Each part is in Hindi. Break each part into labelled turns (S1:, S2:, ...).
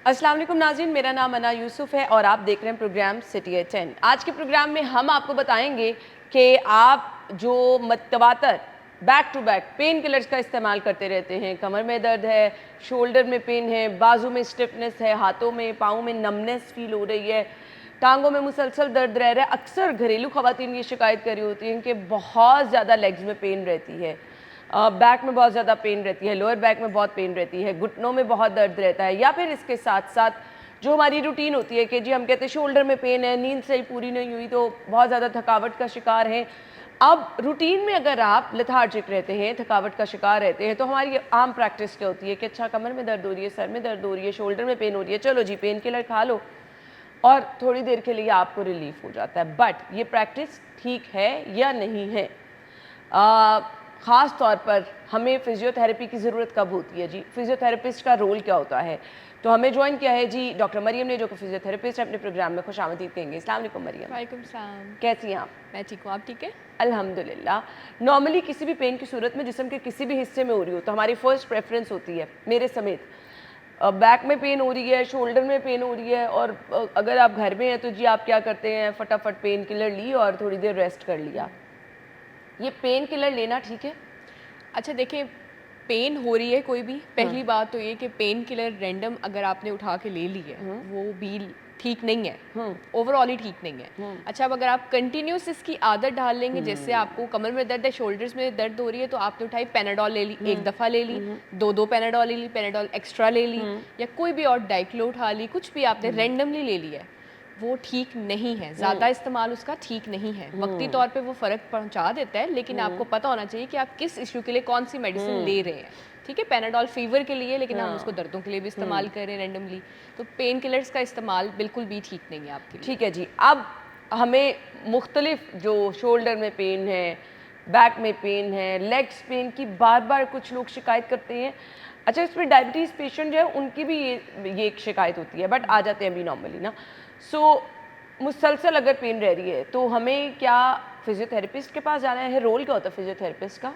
S1: अस्सलाम वालेकुम नाज़रीन, मेरा नाम अना यूसुफ है और आप देख रहे हैं प्रोग्राम सिटी एट 10। आज के प्रोग्राम में हम आपको बताएंगे कि आप जो मतवातर back to back painkillers का इस्तेमाल करते रहते हैं, कमर में दर्द है, शोल्डर में पेन है, बाजू में स्टिफनेस है, हाथों में पाँव में नमनेस फील हो रही है, टांगों में मुसलसल दर्द रह रहा है। अक्सर घरेलू ख़वातीन ये शिकायत कर रही होती हैं कि बहुत ज़्यादा लेग्स में पेन रहती है, बैक में बहुत ज़्यादा पेन रहती है, लोअर बैक में बहुत पेन रहती है, घुटनों में बहुत दर्द रहता है, या फिर इसके साथ साथ जो हमारी रूटीन होती है कि जी हम कहते हैं शोल्डर में पेन है, नींद सही पूरी नहीं हुई तो बहुत ज़्यादा थकावट का शिकार हैं। अब रूटीन में अगर आप लेथार्जिक रहते हैं, थकावट का शिकार रहते हैं, तो हमारी आम प्रैक्टिस क्या होती है कि अच्छा कमर में दर्द हो रही है, सर में दर्द हो रही है, शोल्डर में पेन हो रही है, चलो जी पेन किलर खा लो और थोड़ी देर के लिए आपको रिलीफ हो जाता है। बट ये प्रैक्टिस ठीक है या नहीं है? ख़ास तौर पर हमें फ़िज़ियोथेरेपी की ज़रूरत कब होती है जी? फ़िज़ियोथेरेपिस्ट का रोल क्या होता है? तो हमें ज्वाइन किया है जी डॉक्टर मरियम ने, जो कि फ़िज़ियोथेरेपिस्ट है। अपने प्रोग्राम में खुशामदीद कहेंगे। अस्सलाम वालेकुम मरियम।
S2: वालेकुम सलाम।
S1: कैसी हैं आप?
S2: मैं ठीक हूँ, आप ठीक है?
S1: अल्हम्दुलिल्लाह। नॉर्मली किसी भी पेन की सूरत में जिस्म के किसी भी हिस्से में हो रही हो तो हमारी फ़र्स्ट प्रेफरेंस होती है, मेरे समेत, बैक में पेन हो रही है, शोल्डर में पेन हो रही है और अगर आप घर में हैं तो जी आप क्या करते हैं, फटाफट पेन किलर ली और थोड़ी देर रेस्ट कर लिया। ये पेन किलर लेना ठीक है?
S2: अच्छा देखिए, पेन हो रही है कोई भी, पहली बात तो ये कि पेन किलर रैंडम अगर आपने उठा के ले ली है वो भी ठीक नहीं है, ओवरऑल ही ठीक नहीं है। अच्छा, अब अगर आप कंटिन्यूस इसकी आदत डाल लेंगे, जैसे आपको कमर में दर्द है, शोल्डर्स में दर्द हो रही है, तो आपने उठाई पेनाडोल ले ली, एक दफ़ा ले ली, दो पेनाडोल ले ली, पेनाडोल एक्स्ट्रा ले ली, या कोई भी और डाइक्लो उठा ली, कुछ भी आपने रैंडमली ले लिया है, वो ठीक नहीं है। ज़्यादा इस्तेमाल उसका ठीक नहीं है। वक्ती तौर पे वो फ़र्क पहुंचा देता है, लेकिन आपको पता होना चाहिए कि आप किस इशू के लिए कौन सी मेडिसिन ले रहे हैं। ठीक है, पेनाडोल फीवर के लिए, लेकिन हम उसको दर्दों के लिए भी इस्तेमाल कर रहे हैं रैंडमली, तो पेन किलर्स का इस्तेमाल बिल्कुल भी ठीक नहीं है आपके लिए।
S1: ठीक है जी। अब हमें मुख्तलिफ जो शोल्डर में पेन है, बैक में पेन है, लेग्स पेन की बार बार कुछ लोग शिकायत करते हैं। अच्छा, इसमें डायबिटीज़ पेशेंट जो है उनकी भी ये एक शिकायत होती है, बट आ जाते हैं अभी नॉर्मली ना। सो मुसलसल अगर पेन रह रही है तो हमें क्या फिजियोथेरेपिस्ट के पास जाना है? रोल क्या होता है फिजियोथेरेपिस्ट का?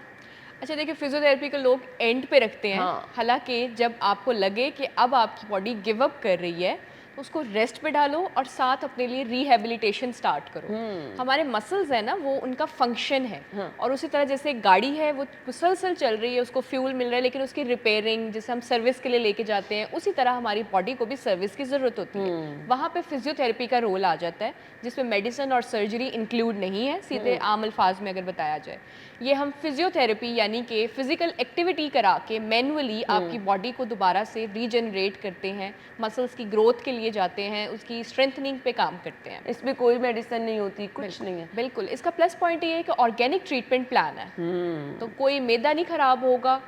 S2: अच्छा देखिए, फिजियोथेरेपी को लोग एंड पे रखते हैं।
S1: हाँ।
S2: हालांकि जब आपको लगे कि अब आपकी बॉडी गिव अप कर रही है, तो उसको रेस्ट पे डालो और साथ अपने लिए रिहेबिलिटेशन स्टार्ट करो। हमारे मसल्स है ना, वो उनका फंक्शन है। और उसी तरह जैसे एक गाड़ी है, वो मुसलसल चल रही है, उसको फ्यूल मिल रहा है, लेकिन उसकी रिपेयरिंग जिसे हम सर्विस के लिए लेके जाते हैं, उसी तरह हमारी बॉडी को भी सर्विस की ज़रूरत होती है। वहाँ पे फिजियोथेरेपी का रोल आ जाता है, जिसमें मेडिसिन और सर्जरी इंक्लूड नहीं है, सीधे आम अल्फाज में अगर बताया जाए। ये हम फिजियोथेरेपी यानी कि फिजिकल एक्टिविटी करा के मैनुअली आपकी बॉडी को दोबारा से रीजनरेट करते हैं, मसल्स की ग्रोथ के लिए जाते हैं, उसकी स्ट्रेंथनिंग पे काम करते हैं।
S1: इसमें कोई मेडिसिन नहीं होती, कुछ नहीं है?
S2: बिल्कुल, इसका प्लस पॉइंट ये है कि ऑर्गेनिक ट्रीटमेंट प्लान है। तो कोई मैदा नहीं खराब होगा,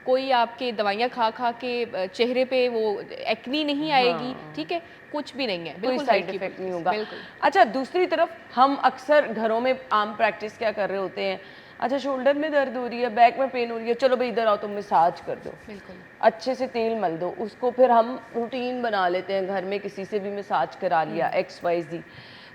S2: कोई आपके दवाइयाँ खा खा के चेहरे पे वो एक्नी नहीं आएगी। ठीक है, कुछ भी नहीं है,
S1: कोई
S2: बिल्कुल
S1: साइड
S2: हल्की
S1: इफेक्ट नहीं
S2: फुल्की।
S1: होगा।
S2: बिल्कुल।
S1: अच्छा, दूसरी तरफ हम अक्सर घरों में आम प्रैक्टिस क्या कर रहे होते हैं, अच्छा शोल्डर में दर्द हो रही है, बैक में पेन हो रही है, चलो भाई इधर आओ तुम मसाज कर दो,
S2: बिल्कुल।
S1: अच्छे से तेल मल दो उसको। फिर हम रूटीन बना लेते हैं, घर में किसी से भी मसाज करा लिया XYZ।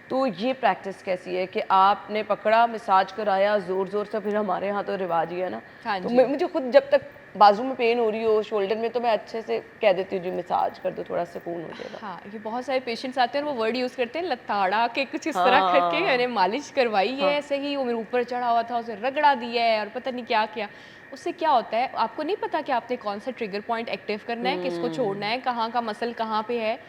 S1: तो ये प्रैक्टिस कैसी है कि आपने पकड़ा, मसाज कराया ज़ोर ज़ोर से? फिर हमारे यहाँ तो रिवाज ही है ना,
S2: हाँ
S1: तो
S2: जी।
S1: मुझे खुद जब तक बाजू में पेन हो रही हो, शोल्डर में, तो मैं अच्छे से कह देती हूँ जी मसाज कर दो, थोड़ा सुकून हो जाएगा।
S2: हाँ, ये बहुत सारे पेशेंट्स आते हैं और वो वर्ड यूज़ करते हैं लताड़ा के, कुछ इस तरह करके।
S1: हाँ
S2: मैंने मालिश करवाई है,
S1: हाँ।
S2: ऐसे ही वो मेरे ऊपर चढ़ा हुआ था, उसे रगड़ा दिया है और पता नहीं क्या किया। उससे क्या होता है, आपको नहीं पता कि आपने कौन सा ट्रिगर पॉइंट एक्टिव करना है, किसको छोड़ना है, कहाँ का मसल कहाँ पे है।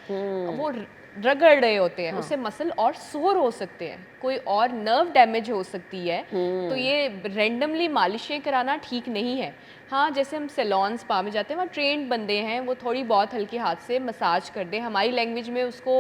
S2: वो रगड़ रहे होते हैं, उससे मसल और सोर हो सकते हैं, कोई और नर्व डैमेज हो सकती है। तो ये रैंडमली मालिशें कराना ठीक नहीं है। हाँ, जैसे हम सैलून स्पा में जाते हैं, वहाँ ट्रेंड बंदे हैं, वो थोड़ी बहुत हल्के हाथ से मसाज कर दें। हमारी लैंग्वेज में उसको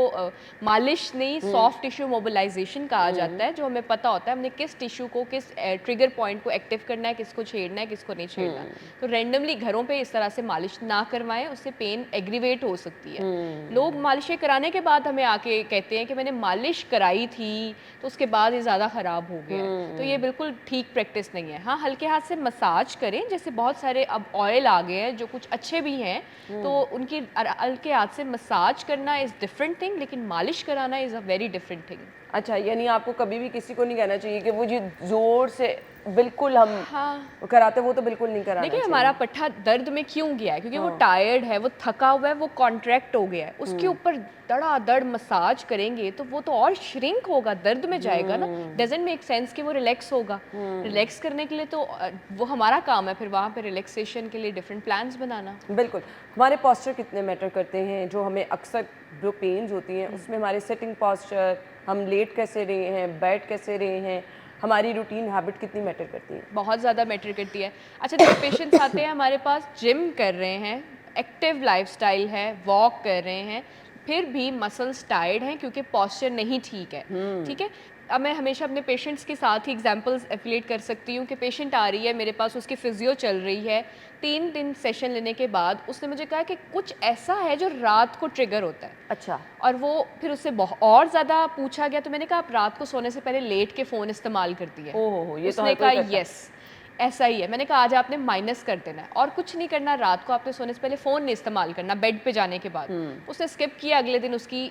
S2: मालिश नहीं, सॉफ्ट टिश्यू मोबिलाइजेशन कहा जाता है, जो हमें पता होता है हमने किस टिश्यू को, किस ट्रिगर पॉइंट को एक्टिव करना है, किसको छेड़ना है, किसको नहीं छेड़ना। तो रैंडमली घरों पे इस तरह से मालिश ना करवाएं, उससे पेन एग्रीवेट हो सकती है। लोग मालिशें कराने के बाद हमें आके कहते हैं कि मैंने मालिश कराई थी तो उसके बाद ये ज़्यादा ख़राब हो गया है। तो ये बिल्कुल ठीक प्रैक्टिस नहीं है। हाँ, हल्के हाथ से मसाज करें, जैसे बहुत सारे अब ऑयल आ गए हैं जो कुछ अच्छे भी हैं, तो उनकी हल्के हाथ से मसाज करना इज़ डिफरेंट थिंग, लेकिन मालिश कराना is a very different thing.
S1: अच्छा, यानी आपको कभी भी किसी को नहीं कहना चाहिए कि वो जी जोर से बिल्कुल हम
S2: हाँ
S1: कराते, वो तो बिल्कुल नहीं कराना
S2: देखिए
S1: चाहिए।
S2: हमारा पट्टा दर्द में क्यों गया है, क्योंकि वो टायर्ड है, वो थका हुआ है, वो कॉन्ट्रैक्ट हो गया है, उसके ऊपर धड़ाधड़ मसाज करेंगे तो वो तो और श्रिंक होगा, दर्द में जाएगा ना। डजंट मेक सेंस कि वो रिलैक्स होगा। रिलैक्स करने के लिए तो वो हमारा काम है फिर वहाँ पे रिलैक्सेशन के लिए डिफरेंट प्लान्स बनाना।
S1: बिल्कुल। हमारे पोस्चर कितने मैटर करते हैं, जो हमें अक्सर जो पेन्स होती हैं उसमें हमारे सिटिंग पोस्चर, हम लेट कैसे रहे हैं, बैठ कैसे रहे हैं, हमारी रूटीन हैबिट कितनी मैटर करती है?
S2: बहुत ज़्यादा मैटर करती है। अच्छा देखिए पेशेंट्स आते हैं हमारे पास, जिम कर रहे हैं, एक्टिव लाइफस्टाइल है, वॉक कर रहे हैं, फिर भी मसल्स टायर्ड हैं क्योंकि पोस्चर नहीं ठीक है। ठीक है, अब मैं हमेशा अपने पेशेंट्स के साथ ही एग्जांपल्स एफिलेट कर सकती हूँ कि पेशेंट आ रही है मेरे पास, उसकी फिजियो चल रही है, 3 दिन सेशन लेने के बाद उसने मुझे कहा कि कुछ ऐसा है जो रात को ट्रिगर होता है।
S1: अच्छा।
S2: और वो फिर उससे और ज़्यादा पूछा गया तो मैंने कहा आप रात को सोने से पहले लेट के फ़ोन इस्तेमाल करती है।
S1: ओहो हो, ये तो
S2: उसने
S1: हर कोई
S2: कहा
S1: करता है।
S2: यस ऐसा ही है। मैंने कहा आज आपने माइनस कर देना है और कुछ नहीं करना, रात को आपने सोने से पहले फ़ोन नहीं इस्तेमाल करना बेड पे जाने के बाद। उसने स्किप किया, अगले दिन उसकी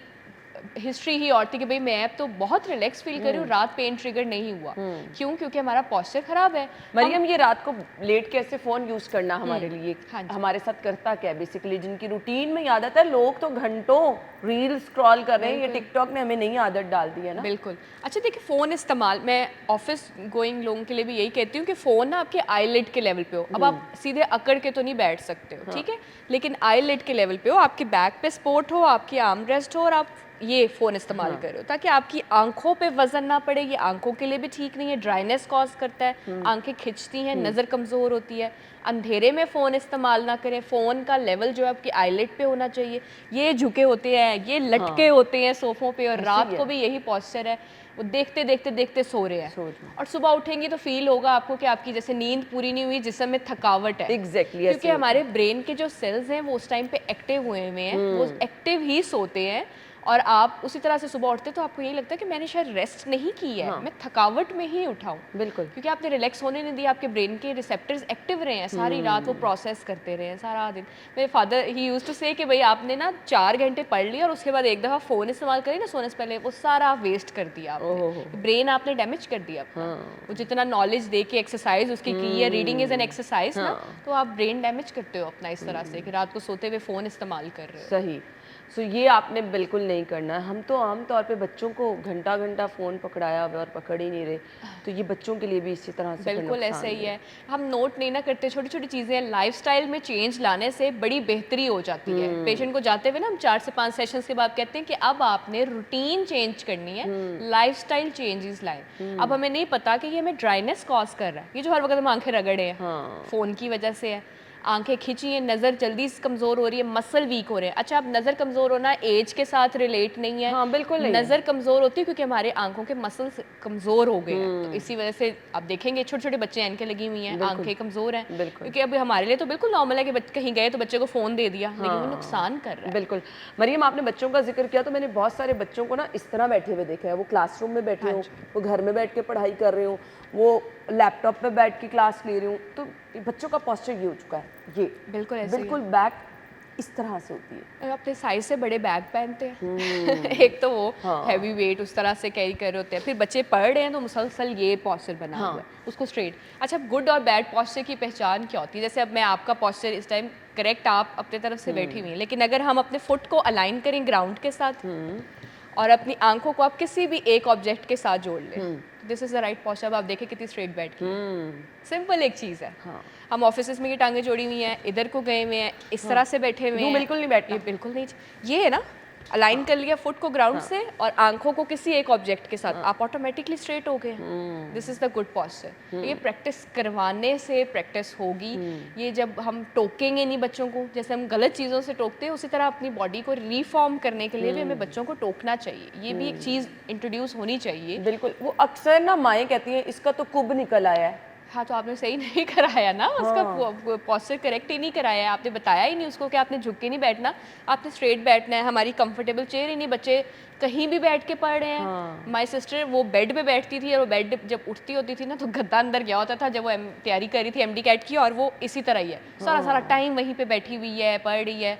S2: हिस्ट्री ही और थी कि भाई मैं अब तो बहुत रिलैक्स फील कर रही हूँ, रात पेन ट्रिगर नहीं हुआ। क्यों? क्योंकि हमारा पोस्चर खराब है।
S1: मरियम, ये रात को लेट के ऐसे फोन यूज करना हमारे लिए
S2: हाँ जी।
S1: हमारे साथ करता क्या है बेसिकली? जिनकी रूटीन में आदत है, लोग तो घंटों रील स्क्रॉल कर रहे हैं, ये टिकटॉक ने हमें नई आदत डाल दी है ना।
S2: बिल्कुल। अच्छा देखिए फ़ोन इस्तेमाल, मैं ऑफिस गोइंग लोगों के लिए भी यही कहती हूँ कि फ़ोन ना आपके आईलिड के लेवल पे हो। अब आप सीधे अकड़ के तो नहीं बैठ सकते हो, ठीक है, लेकिन आईलिड के लेवल पे हो, आपके बैक पे सपोर्ट हो, आपकी आर्म रेस्ट हो और आप ये फ़ोन इस्तेमाल करो ताकि आपकी आंखों पे वजन ना पड़े। ये आंखों के लिए भी ठीक नहीं है, ड्राइनेस कॉज करता है, आंखें खिंचती हैं, नज़र कमज़ोर होती है। अंधेरे में फ़ोन इस्तेमाल ना करें, फ़ोन का लेवल जो है आपकी आईलिड पे होना चाहिए। ये झुके होते हैं, ये लटके होते हैं सोफ़ों पे और रात को भी यही पॉस्चर है, वो देखते देखते देखते सो रहे हैं और सुबह उठेंगी तो फील होगा आपको कि आपकी जैसे नींद पूरी नहीं हुई, जिस्म में थकावट है।
S1: एग्जैक्टली
S2: क्योंकि हमारे ब्रेन के जो सेल्स हैं वो उस टाइम पे एक्टिव हुए हुए हैं, वो एक्टिव ही सोते हैं और आप उसी तरह से सुबह उठते तो आपको यही लगता है कि मैंने शायद रेस्ट नहीं की है, मैं थकावट में ही उठा हूँ।
S1: बिल्कुल।
S2: क्योंकि आपने रिलैक्स होने नहीं दिया, आपके ब्रेन के रिसेप्टर्स एक्टिव रहे हैं सारी रात, वो प्रोसेस करते रहे हैं सारा दिन। मेरे फादर ही यूज्ड टू से कि भाई आपने ना 4 घंटे पढ़ लिया और उसके बाद एक दफ़ा फ़ोन इस्तेमाल करें ना सोने से पहले, वो सारा वेस्ट कर दिया आपने, ब्रेन आपने डैमेज कर दिया अपना। वो जितना नॉलेज दे के एक्सरसाइज उसकी की है, रीडिंग इज़ एन एक्सरसाइज ना, तो आप ब्रेन डैमेज करते हो अपना इस तरह से कि रात को सोते हुए फ़ोन इस्तेमाल कर रहे हो।
S1: सही। सो ये आपने बिल्कुल नहीं करना है। हम तो आम तौर पे बच्चों को घंटा घंटा फ़ोन पकड़ाया हुआ और पकड़ ही नहीं रहे, तो ये बच्चों के लिए भी इसी तरह से
S2: बिल्कुल ऐसा ही है। हम नोट नहीं ना करते, छोटी छोटी चीज़ें लाइफस्टाइल में चेंज लाने से बड़ी बेहतरी हो जाती है। पेशेंट को जाते हुए ना हम 4 से 5 सेशंस के बाद कहते हैं कि अब आपने रूटीन चेंज करनी है, लाइफस्टाइल चेंजेस लाए। अब हमें नहीं पता कि ये हमें ड्राइनेस कॉज कर रहा है, ये जो हर वक्त हम आंखें रगड़े हैं फ़ोन की वजह से है, आंखें खिंची हैं, नज़र जल्दी कमज़ोर हो रही है, मसल वीक हो रहे हैं। अच्छा, अब नज़र कमज़ोर होना एज के साथ रिलेट नहीं है।
S1: हाँ, बिल्कुल नहीं।
S2: नज़र कमज़ोर होती है क्योंकि हमारे आंखों के मसल्स कमज़ोर हो गए हैं, तो इसी वजह से आप देखेंगे छोटे छोटे बच्चे ऐनकें लगी हुई हैं, आंखें कमज़ोर हैं। क्योंकि अब हमारे लिए तो बिल्कुल नॉर्मल है कि कहीं गए तो बच्चे को फ़ोन दे दिया, लेकिन वो नुकसान कर रहा है।
S1: बिल्कुल। मरियम, आपने बच्चों का जिक्र किया तो मैंने बहुत सारे बच्चों को ना इस तरह बैठे हुए देखा है। वो क्लासरूम में बैठे हों, वो घर में बैठ के पढ़ाई कर रहे हों, वो लैपटॉप पे बैठ के क्लास ले रहे हों, तो बच्चों का पोस्चर ये हो चुका है। ये
S2: बिल्कुल ऐसे
S1: बिल्कुल बैक इस तरह से होती है।
S2: अपने साइज से बड़े बैग पहनते हैं एक तो वो हैवी वेट उस तरह से कैरी कर रहे होते हैं, फिर बच्चे पढ़ रहे हैं तो मुसलसल ये पॉस्चर बना हुआ है, उसको स्ट्रेट। अच्छा, गुड और बैड पॉस्चर की पहचान क्या होती है? जैसे अब मैं आपका पॉस्चर इस टाइम करेक्ट, आप अपने तरफ से बैठी हुई हैं, लेकिन अगर हम अपने फुट को अलाइन करें ग्राउंड के साथ और अपनी आंखों को आप किसी भी एक ऑब्जेक्ट के साथ जोड़ लें, this is the right posture. अब आप देखें कितनी स्ट्रेट बैठ की, सिंपल एक चीज़ है। हम ऑफिस में ये टांगे जोड़ी हुई हैं, इधर को गए हुए हैं, इस तरह से बैठे हुए हैं,
S1: बिल्कुल नहीं बैठना,
S2: ये बिल्कुल नहीं। ये है ना, अलाइन कर लिया फुट को ग्राउंड से और आंखों को किसी एक ऑब्जेक्ट के साथ, आप ऑटोमेटिकली स्ट्रेट हो गए। This is the good posture. ये प्रैक्टिस करवाने से प्रैक्टिस होगी। ये जब हम टोकेंगे नहीं बच्चों को, जैसे हम गलत चीज़ों से टोकते हैं, उसी तरह अपनी बॉडी को रिफॉर्म करने के लिए भी हमें बच्चों को टोकना चाहिए। ये भी एक चीज़ इंट्रोड्यूस होनी चाहिए।
S1: बिल्कुल। वो अक्सर ना माएँ कहती हैं इसका तो कुब निकल आया है।
S2: हाँ, तो आपने सही नहीं कराया ना, उसका पॉस्चर करेक्ट ही नहीं कराया है, आपने बताया ही नहीं उसको कि आपने झुक के नहीं बैठना, आपने स्ट्रेट बैठना है। हमारी कंफर्टेबल चेयर ही नहीं, बच्चे कहीं भी बैठ के पढ़ रहे हैं। माय सिस्टर वो बेड पे बैठती थी और वो बेड जब उठती होती थी ना तो गद्दा अंदर गया होता था, जब वो तैयारी कर रही थी एमडी कैट की, और वो इसी तरह ही है, सारा टाइम वहीं पे बैठी हुई है, पढ़ रही है।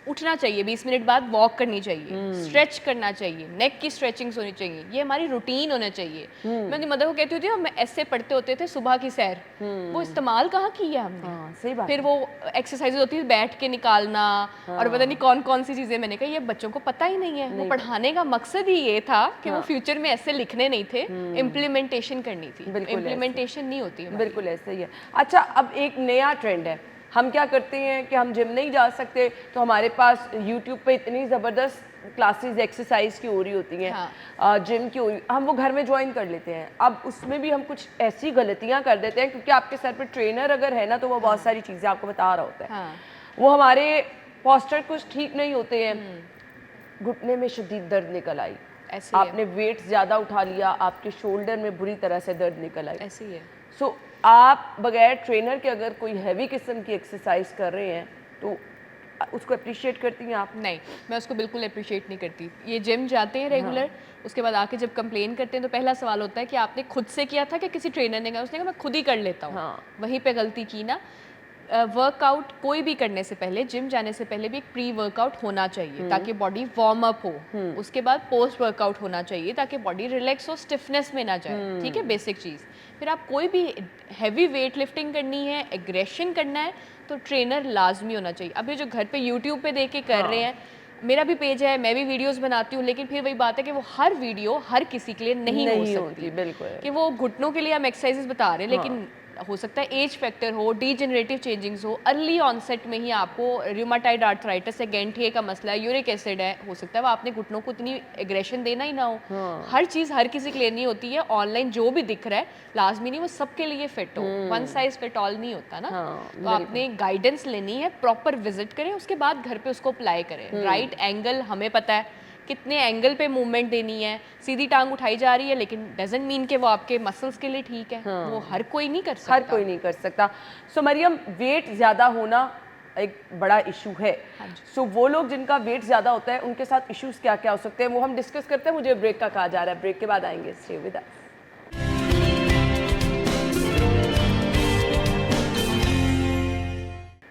S2: उठना चाहिए, 20 मिनट बाद वॉक करनी चाहिए, स्ट्रेच करना चाहिए, नेक की स्ट्रेचिंग्स होनी चाहिए, ये हमारी रूटीन होना चाहिए। मैं अपनी मदर को कहती होती हम ऐसे पढ़ते होते थे सुबह की सैर, वो इस्तेमाल कहाँ किया हमने।
S1: हाँ, सही बात
S2: फिर वो एक्सरसाइज होती है बैठ के निकालना, और पता नहीं कौन कौन सी चीज़ें, मैंने कहा ये बच्चों को पता ही नहीं है। वो पढ़ाने का मकसद ही ये था कि वो फ्यूचर में ऐसे लिखने नहीं थे, इम्प्लीमेंटेशन करनी थी, इम्प्लीमेंटेशन नहीं होती है।
S1: बिल्कुल ऐसा ही है। अच्छा, अब एक नया ट्रेंड है, हम क्या करते हैं कि हम जिम नहीं जा सकते तो हमारे पास यूट्यूब पे इतनी ज़बरदस्त क्लासेस एक्सरसाइज की हो रही होती हैं, जिम की हो रही, हम वो घर में ज्वाइन कर लेते हैं। अब उसमें भी हम कुछ ऐसी गलतियां कर देते हैं क्योंकि आपके सर पे ट्रेनर अगर है ना तो वो बहुत सारी चीज़ें आपको बता रहा होता है, वो हमारे पोस्चर कुछ ठीक नहीं होते हैं, घुटने में शदीद दर्द निकल आई, आपने वेट ज़्यादा उठा लिया, आपके शोल्डर में बुरी तरह से दर्द निकल आई,
S2: ऐसे ही है।
S1: सो आप बगैर ट्रेनर के अगर कोई हैवी किस्म की एक्सरसाइज कर रहे हैं तो उसको अप्रिशिएट करती हैं आप?
S2: नहीं, मैं उसको बिल्कुल अप्रिशिएट नहीं करती। ये जिम जाते हैं रेगुलर, उसके बाद आके जब कंप्लेन करते हैं तो पहला सवाल होता है कि आपने खुद से किया था कि किसी ट्रेनर ने कहा? उसने कहा मैं खुद ही कर लेता हूँ। वहीं पे गलती की ना। वर्कआउट कोई भी करने से पहले, जिम जाने से पहले भी एक प्री वर्कआउट होना चाहिए ताकि बॉडी वार्म अप हो। उसके बाद पोस्ट वर्कआउट होना चाहिए ताकि बॉडी रिलैक्स हो, स्टिफनेस में ना जाए। ठीक है, बेसिक चीज़। फिर आप कोई भी हैवी वेट लिफ्टिंग करनी है, एग्रेशन करना है, तो ट्रेनर लाजमी होना चाहिए। अब ये जो घर पे यूट्यूब पे देख के कर रहे हैं, मेरा भी पेज है, मैं भी वीडियोस बनाती हूँ, लेकिन फिर वही बात है कि वो हर वीडियो हर किसी के लिए नहीं हो सकती।
S1: बिल्कुल
S2: कि वो घुटनों के लिए हम एक्सरसाइजेस बता रहे हैं, लेकिन हो सकता है एज फैक्टर हो, डीजेनरेटिव चेंजिंग्स हो, अर्ली ऑनसेट में ही आपको रूमेटॉइड आर्थराइटिस है, गैंठिए का मसला है, यूरिक एसिड है, हो सकता है वो आपने घुटनों को इतनी एग्रेशन देना ही ना हो। हर चीज़ हर किसी के लिए नहीं होती है। ऑनलाइन जो भी दिख रहा है लाजमी नहीं वो सबके लिए फिट हो, वन साइज फिट ऑल नहीं होता ना। तो आपने गाइडेंस लेनी है, प्रॉपर विजिट करें, उसके बाद घर पे उसको अप्लाई करें। राइट एंगल हमें पता है, कितने एंगल पे मूवमेंट देनी है, सीधी टांग उठाई जा रही है लेकिन डजंट मीन कि वो आपके मसल्स के लिए ठीक है। वो हर कोई नहीं कर सकता।
S1: हर कोई नहीं कर सकता। सो मरियम, वेट ज़्यादा होना एक बड़ा इशू है। सो वो लोग जिनका वेट ज़्यादा होता है उनके साथ इश्यूज क्या क्या हो सकते हैं वो हम डिस्कस करते हैं। मुझे ब्रेक का कहा जा रहा है, ब्रेक के बाद आएंगे। Stay with us.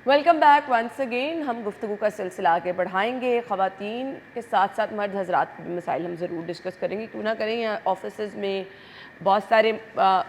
S1: Welcome back once again. हम गुफ्तगू का सिलसिला आगे बढ़ाएंगे। ख़वातीन के साथ साथ मर्द हजरात के भी मसाइल हम ज़रूर डिस्कस करेंगे, क्यों ना करें। यहाँ ऑफिस में बहुत सारे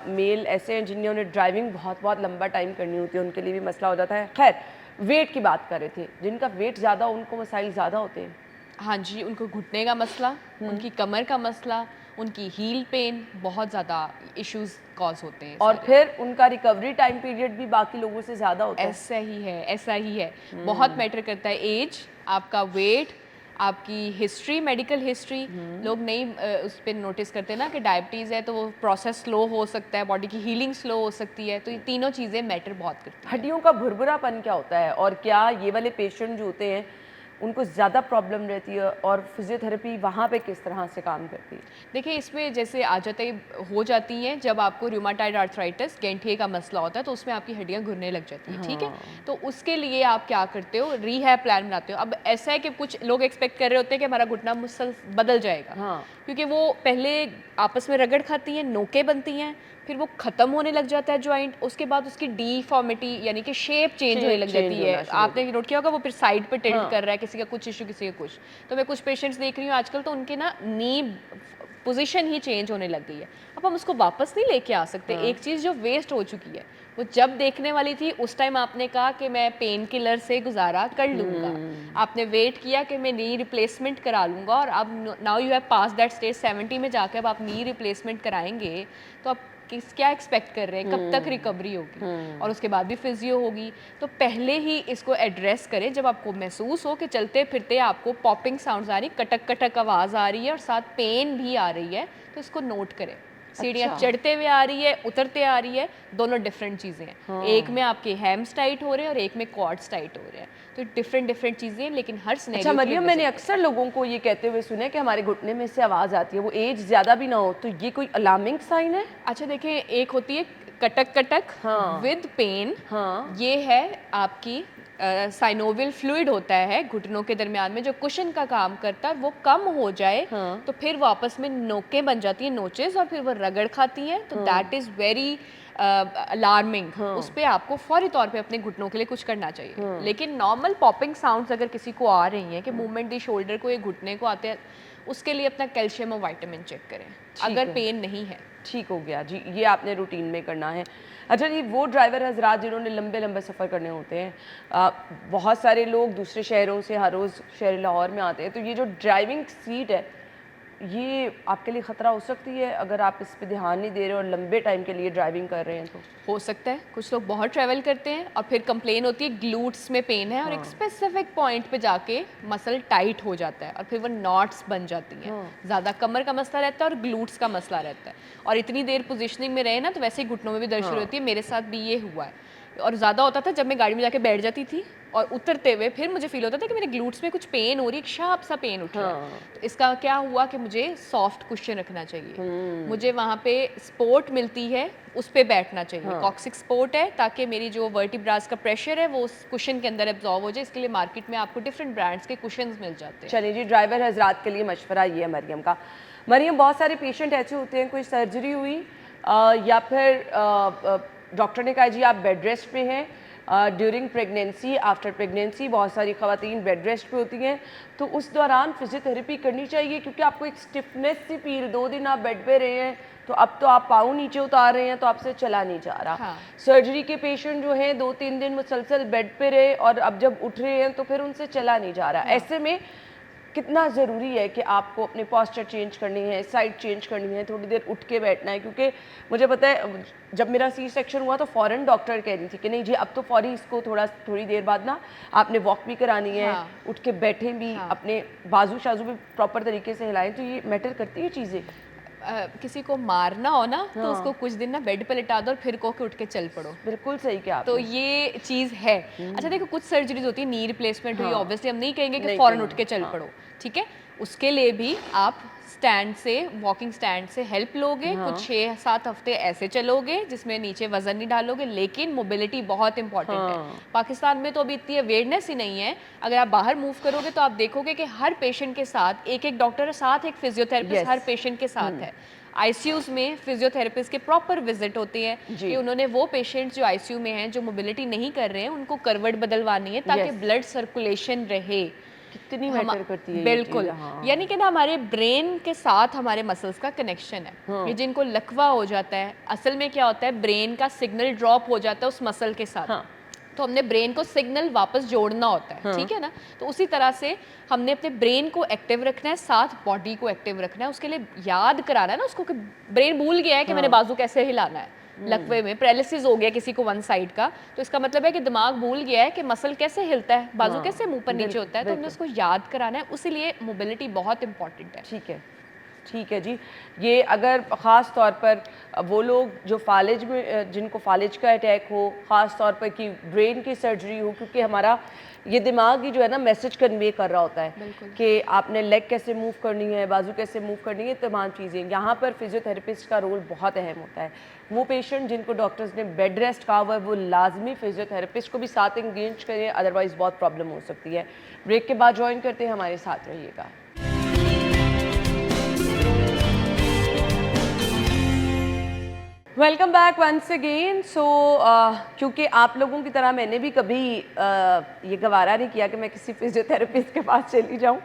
S1: मेल ऐसे हैं जिन्होंने ड्राइविंग बहुत लंबा टाइम करनी होती है, उनके लिए भी मसला हो जाता है। खैर, वेट की बात कर रहे थे, जिनका वेट ज़्यादा उनको मसाइल ज़्यादा होते हैं।
S2: हाँ जी, उनको घुटने का मसला, उनकी कमर का मसला, उनकी हील पेन, बहुत ज़्यादा इश्यूज कॉज होते हैं।
S1: और फिर उनका रिकवरी टाइम पीरियड भी बाकी लोगों से ज़्यादा होता है।
S2: ऐसा ही है, ऐसा ही है। बहुत मैटर करता है एज, आपका वेट, आपकी हिस्ट्री, मेडिकल हिस्ट्री। लोग नहीं उस पर नोटिस करते ना कि डायबिटीज़ है तो वो प्रोसेस स्लो हो सकता है, बॉडी की हीलिंग स्लो हो सकती है। तो ये तीनों चीज़ें मैटर बहुत करती हैं।
S1: हड्डियों का भुरभुरापन क्या होता है, और क्या ये वाले पेशेंट जो होते हैं उनको ज़्यादा प्रॉब्लम रहती है, और फिजियोथेरेपी वहाँ पे किस तरह से काम करती है?
S2: देखिए, इसमें जैसे आदतें हो जाती हैं जब आपको रूमेटॉइड आर्थराइटिस, गैंठिए का मसला होता है तो उसमें आपकी हड्डियां घुलने लग जाती हैं। ठीक है, तो उसके लिए आप क्या करते हो, रीहैब प्लान बनाते हो। अब ऐसा है कि कुछ लोग एक्सपेक्ट कर रहे होते हैं कि हमारा घुटना मुसल बदल जाएगा, क्योंकि वो पहले आपस में रगड़ खाती हैं, नोकें बनती हैं, फिर वो ख़त्म होने लग जाता है जॉइंट, उसके बाद उसकी डीफॉर्मिटी यानी कि शेप चेंज होने लग जाती है। आपने नोट किया होगा वो फिर साइड पे टिल्ट कर रहा है, किसी का कुछ इशू, किसी का कुछ। तो मैं कुछ पेशेंट्स देख रही हूँ आजकल, तो उनके ना नी पोजीशन ही चेंज होने लग गई है। अब हम उसको वापस नहीं लेके आ सकते। एक चीज़ जो वेस्ट हो चुकी है, वो जब देखने वाली थी उस टाइम आपने कहा कि मैं पेन किलर से गुजारा कर लूँगा, आपने वेट किया कि मैं नी रिप्लेसमेंट करा लूँगा, और अब now you have pass that stage 70 में जाकर अब आप नी रिप्लेसमेंट कराएंगे तो आप क्या एक्सपेक्ट कर रहे हैं, कब तक रिकवरी होगी, और उसके बाद भी फिजियो होगी। तो पहले ही इसको एड्रेस करें जब आपको महसूस हो कि चलते फिरते आपको पॉपिंग साउंड्स आ रही, कटक कटक आवाज़ आ रही है और साथ पेन भी आ रही है, तो इसको नोट करें। सीढ़ियाँ चढ़ते हुए आ रही है, उतरते आ रही है, दोनों डिफरेंट चीज़ें हैं। एक में आपके हैम्स टाइट हो रहे हैं और एक में क्वाड्स टाइट हो रहे हैं, तो डिफरेंट चीज़ें, लेकिन हर सिनेरियो।
S1: अच्छा मरियम, मैंने अक्सर लोगों को ये कहते हुए सुना है कि हमारे घुटने में से आवाज़ आती है, वो एज ज़्यादा भी ना हो, तो ये कोई अलार्मिंग साइन है?
S2: अच्छा देखिए, एक होती है कटक कटक विद पेन, ये है आपकी साइनोवियल फ्लूइड होता है घुटनों के दरमियान में जो कुशन का काम करता है वो कम हो जाए, तो फिर वो आपस में नोकें बन जाती हैं, नोचेस, और फिर वो रगड़ खाती हैं, तो दैट इज़ वेरी अलार्मिंग। उस पर आपको फौरी तौर पे अपने घुटनों के लिए कुछ करना चाहिए। लेकिन नॉर्मल पॉपिंग साउंड्स अगर किसी को आ रही हैं कि मूवमेंट दी शोल्डर को या घुटने को आते हैं, उसके लिए अपना कैल्शियम और विटामिन चेक करें अगर पेन नहीं है।
S1: ठीक हो गया जी, ये आपने रूटीन में करना है। अच्छा जी, वो ड्राइवर हजरात जिन्होंने लंबे लंबे सफ़र करने होते हैं, बहुत सारे लोग दूसरे शहरों से हर रोज़ शहर लाहौर में आते हैं, तो ये जो ड्राइविंग सीट है ये आपके लिए ख़तरा हो सकती है अगर आप इस पे ध्यान नहीं दे रहे और लंबे टाइम के लिए ड्राइविंग कर रहे हैं तो?
S2: हो सकता है, कुछ लोग बहुत ट्रैवल करते हैं और फिर कंप्लेन होती है ग्लूट्स में पेन है, और एक स्पेसिफिक पॉइंट पे जाके मसल टाइट हो जाता है और फिर वो नॉट्स बन जाती हैं। ज़्यादा कमर का मसला रहता है और ग्लूट्स का मसला रहता है, और इतनी देर पोजीशनिंग में रहे ना तो वैसे ही घुटनों में भी दर्द शुरू होती है। मेरे साथ भी ये हुआ है, और ज़्यादा होता था जब मैं गाड़ी में जाके बैठ जाती थी और उतरते हुए फिर मुझे फील होता था कि मेरे ग्लूट्स में कुछ पेन हो रही है, एक शार्प सा पेन उठ रहा है। तो इसका क्या हुआ कि मुझे सॉफ्ट कुशन रखना चाहिए, मुझे वहाँ पे सपोर्ट मिलती है उस पे बैठना चाहिए। कॉक्सिक सपोर्ट है ताकि मेरी जो वर्टिब्रास का प्रेशर है वो उस कुशन के अंदर एब्जॉर्ब हो जाए। इसके लिए मार्केट में आपको डिफरेंट ब्रांड्स के कुशन्स मिल जाते हैं।
S1: चलिए जी, ड्राइवर हजरात के लिए मशवरा ये है मरियम का। मरियम, बहुत सारे पेशेंट ऐसे होते हैं, कोई सर्जरी हुई या फिर डॉक्टर ने कहा जी आप बेड रेस्ट पे हैं, ड्यूरिंग प्रेगनेंसी, आफ्टर प्रेगनेंसी बहुत सारी ख़वातीन बेड रेस्ट पे होती हैं, तो उस दौरान फिजियोथेरेपी करनी चाहिए क्योंकि आपको एक स्टिफनेस सी फील, 2 दिन आप बेड पे रहे हैं तो अब तो आप पाँव नीचे उतार रहे हैं तो आपसे चला नहीं जा रहा। सर्जरी के पेशेंट जो हैं 2-3 दिन मुसलसल बेड पे रहे और अब जब उठ रहे हैं तो फिर उनसे चला नहीं जा रहा। ऐसे में कितना ज़रूरी है कि आपको अपने पोस्चर चेंज करनी है, साइड चेंज करनी है, थोड़ी देर उठ के बैठना है? क्योंकि मुझे पता है जब मेरा सी सेक्शन हुआ तो फ़ौरन डॉक्टर कह रही थी कि नहीं जी अब तो फौरी इसको थोड़ी देर बाद ना आपने वॉक भी करानी है, उठ के बैठें भी, अपने बाजू शाजू भी प्रॉपर तरीके से हिलाएं। तो ये मैटर करती है चीज़ें।
S2: किसी को मारना हो ना तो उसको कुछ दिन ना बेड पे लिटा दो और फिर को के उठ के चल पड़ो।
S1: बिल्कुल सही किया
S2: तो ये चीज़ है। अच्छा देखो, कुछ सर्जरीज होती है, नी रिप्लेसमेंट हुई, ऑब्वियसली हम नहीं कहेंगे कि फौरन उठ के चल पड़ो, ठीक है। उसके लिए भी आप स्टैंड से, वॉकिंग स्टैंड से हेल्प लोगे, कुछ 6-7 हफ्ते ऐसे चलोगे जिसमें नीचे वजन नहीं डालोगे, लेकिन मोबिलिटी बहुत इंपॉर्टेंट है। पाकिस्तान में तो अभी इतनी अवेयरनेस ही नहीं है। अगर आप बाहर मूव करोगे तो आप देखोगे कि हर पेशेंट के साथ एक डॉक्टर, साथ एक फिजियोथेरेपिस्ट हर पेशेंट के साथ है। आईसीयूज में फिजियोथेरेपिस्ट के प्रॉपर विजिट होते हैं कि उन्होंने वो पेशेंट जो आईसीयू में हैं, जो मोबिलिटी नहीं कर रहे हैं, उनको करवट बदलवानी है ताकि ब्लड सर्कुलेशन रहे।
S1: कितनी मैटर करती है
S2: बिल्कुल, यानी कि ना हमारे ब्रेन के साथ हमारे मसल्स का कनेक्शन है। ये जिनको लकवा हो जाता है, असल में क्या होता है, ब्रेन का सिग्नल ड्रॉप हो जाता है उस मसल के साथ। तो हमने ब्रेन को सिग्नल वापस जोड़ना होता है, ठीक है ना। तो उसी तरह से हमने अपने ब्रेन को एक्टिव रखना है, साथ बॉडी को एक्टिव रखना है। उसके लिए याद कराना है ना उसको कि ब्रेन भूल गया है कि मैंने बाजू कैसे हिलाना है। लकवे में पैरालिसिस हो गया किसी को वन साइड का, तो इसका मतलब है कि दिमाग भूल गया है कि मसल कैसे हिलता है, बाजू कैसे मुंह पर नीचे होता है। तो हमने उसको याद कराना है, उसीलिए मोबिलिटी बहुत इंपॉर्टेंट है।
S1: ठीक है, ठीक है जी। ये अगर ख़ास तौर पर वो लोग जो फालिज में, जिनको फालिज का अटैक हो, ख़ास तौर पर कि ब्रेन की सर्जरी हो, क्योंकि हमारा ये दिमाग ही जो है ना मैसेज कन्वे कर रहा होता है कि आपने लेग कैसे मूव करनी है, बाजू कैसे मूव करनी है, तमाम चीज़ें। यहाँ पर फिजियोथेरेपिस्ट का रोल बहुत अहम होता है। वो पेशेंट जिनको डॉक्टर्स ने बेड रेस्ट कहा हुआ है वो लाजमी फिजियोथेरेपिस्ट को भी साथ इंगेज करें, अदरवाइज़ बहुत प्रॉब्लम हो सकती है। ब्रेक के बाद ज्वाइन करते हैं, हमारे साथ रहिएगा। Welcome back once again. So क्योंकि आप लोगों की तरह मैंने भी कभी ये गवारा नहीं किया कि मैं किसी फिजियोथेरेपिस्ट के पास चली जाऊँ।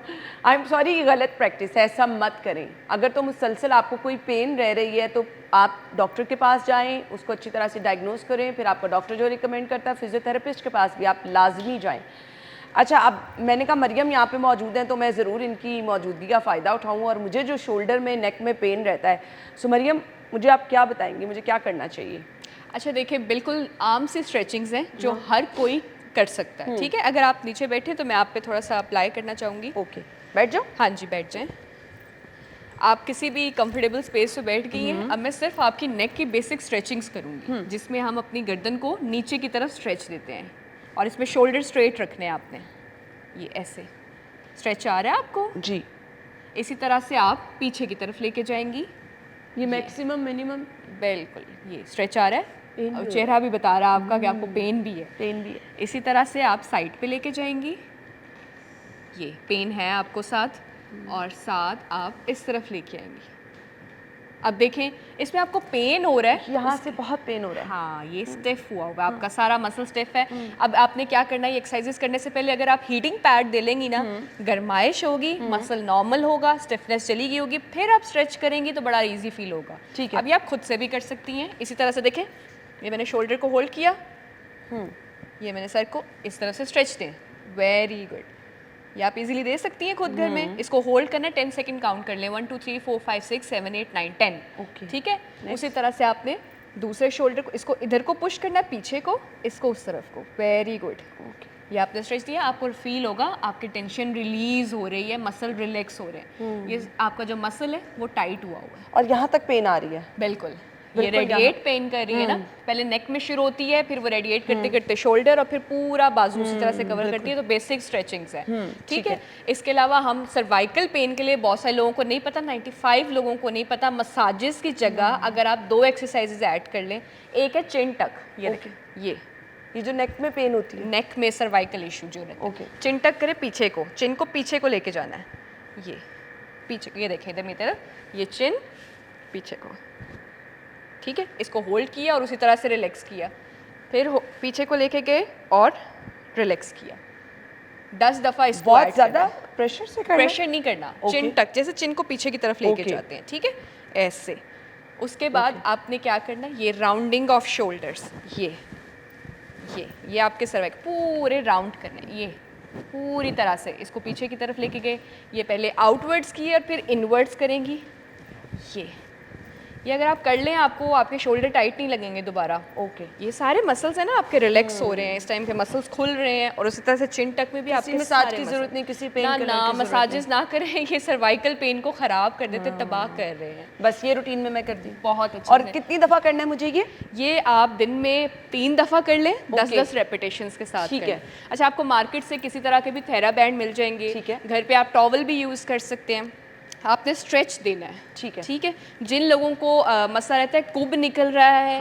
S1: आई एम सॉरी, ये गलत प्रैक्टिस है, ऐसा मत करें। अगर तो मुसलसल आपको कोई पेन रह रही है तो आप डॉक्टर के पास जाएं, उसको अच्छी तरह से डायग्नोस करें, फिर आपका डॉक्टर जो रिकमेंड करता है फिजियोथेरेपिस्ट के पास भी आप लाजमी जाएँ। अच्छा, अब मैंने कहा मरियम यहाँ पे मौजूद हैं तो मैं ज़रूर इनकी मौजूदगी का फ़ायदा उठाऊँ, और मुझे जो शोल्डर में, नेक में पेन रहता है, सो मरियम मुझे आप क्या बताएंगी, मुझे क्या करना चाहिए?
S2: अच्छा देखिए, बिल्कुल आम सी स्ट्रेचिंग्स हैं जो हर कोई कर सकता है, ठीक है। अगर आप नीचे बैठे तो मैं आप पे थोड़ा सा अप्लाई करना चाहूँगी।
S1: ओके, बैठ जाओ।
S2: हाँ जी, बैठ जाएं। आप किसी भी कंफर्टेबल स्पेस पे बैठ गई हैं। अब मैं सिर्फ आपकी नेक की बेसिक स्ट्रेचिंग्स करूँगी, जिसमें हम अपनी गर्दन को नीचे की तरफ स्ट्रेच देते हैं, और इसमें शोल्डर स्ट्रेट रखने हैं आपने। ये ऐसे स्ट्रेच आ रहा है आपको
S1: जी।
S2: इसी तरह से आप पीछे की तरफ लेके जाएंगी।
S1: ये मैक्सिमम मिनिमम?
S2: बिल्कुल, ये स्ट्रेच आ रहा है। और चेहरा भी बता रहा है आपका कि आपको पेन भी है।
S1: पेन भी है।
S2: इसी तरह से आप साइड पे लेके जाएंगी, ये पेन है आपको साथ, और साथ आप इस तरफ लेके आएंगी। अब देखें इसमें आपको पेन हो रहा है,
S1: यहाँ से बहुत पेन हो रहा है।
S2: हाँ ये स्टिफ हुआ हुआ है, आपका सारा मसल स्टिफ है। अब आपने क्या करना है, ये एक्सरसाइजेस करने से पहले अगर आप हीटिंग पैड दे लेंगी ना, गर्माइश होगी, मसल नॉर्मल होगा, स्टिफनेस चली गई होगी, फिर आप स्ट्रेच करेंगी तो बड़ा इजी फील होगा।
S1: ठीक है।
S2: अभी आप खुद से भी कर सकती हैं। इसी तरह से देखें, ये मैंने शोल्डर को होल्ड किया, ये मैंने सर को इस तरह से स्ट्रेच दें, वेरी गुड। ये आप इजीली दे सकती हैं खुद घर में। इसको होल्ड करना है, 10 सेकंड काउंट कर लें, 1 2 3 4 5 6 7 8 9 10।
S1: Okay.
S2: ठीक है। उसी तरह से आपने दूसरे शोल्डर को, इसको इधर को पुश करना है, पीछे को, इसको उस तरफ को, वेरी गुड। ये आपने स्ट्रेच दिया, आपको फील होगा आपकी टेंशन रिलीज हो रही है, मसल रिलैक्स हो रहे हैं। ये आपका जो मसल है वो टाइट हुआ हुआ है।
S1: और यहाँ तक पेन आ रही है।
S2: बिल्कुल, ये रेडिएट पेन कर रही है ना, पहले नेक में शुरू होती है, फिर वो रेडिएट करते करते शोल्डर, और फिर पूरा बाजू उसी तरह से कवर करती है। तो बेसिक स्ट्रेचिंग्स है। ठीक है। इसके अलावा हम सर्वाइकल पेन के लिए, बहुत सारे लोगों को नहीं पता, 95 लोगों को नहीं पता, मसाजेस की जगह अगर आप 2 एक्सरसाइजेज ऐड कर लें। एक है चिन टक, ये देखिए,
S1: ये जो नेक में पेन होती है,
S2: नेक में सर्वाइकल इशू जो रहता है।
S1: ओके।
S2: चिन टक करें पीछे को, चिन को पीछे को लेके जाना है, ये पीछे, ये देखें इधर मेरी तरफ, ये चिन पीछे को। ठीक है। इसको होल्ड किया और उसी तरह से रिलैक्स किया, फिर पीछे को लेके गए और रिलैक्स किया। 10 दफ़ा इसको
S1: बहुत ज़्यादा प्रेशर से करना,
S2: प्रेशर नहीं करना, चिन टक, जैसे चिन को पीछे की तरफ लेके जाते हैं। ठीक है, ऐसे। उसके बाद आपने क्या करना है, ये राउंडिंग ऑफ शोल्डर्स, ये आपके सर्वाइकल पूरे राउंड करना है, ये पूरी तरह से इसको पीछे की तरफ लेके गए। ये पहले आउटवर्ड्स किए और फिर इनवर्ड्स करेंगी। ये अगर आप कर लें, आपको आपके शोल्डर टाइट नहीं लगेंगे दोबारा।
S1: ओके।
S2: ये सारे मसल्स हैं ना आपके रिलैक्स हो रहे हैं, इस टाइम पे मसल्स खुल रहे हैं। और उसी तरह से चिन टक में भी आपके
S1: मसाज की जरूरत नहीं, किसी पेन किलर
S2: ना
S1: की
S2: मसाजेस ना करें, ये सर्वाइकल पेन को खराब कर देते, तबाह कर रहे हैं।
S1: बस ये रूटीन में मैं करती हूँ।
S2: बहुत अच्छा।
S1: और कितनी दफा करना है मुझे
S2: ये आप दिन में 3 दफ़ा कर लें, 10-10 रेपिटेशंस के साथ।
S1: ठीक है।
S2: अच्छा, आपको मार्केट से किसी तरह के भी थेरा बैंड मिल जाएंगे।
S1: ठीक है।
S2: घर पे आप टॉवल भी यूज़ कर सकते हैं। आपने स्ट्रेच देना है।
S1: ठीक है।
S2: ठीक है। जिन लोगों को मसला रहता है, कुब निकल रहा है,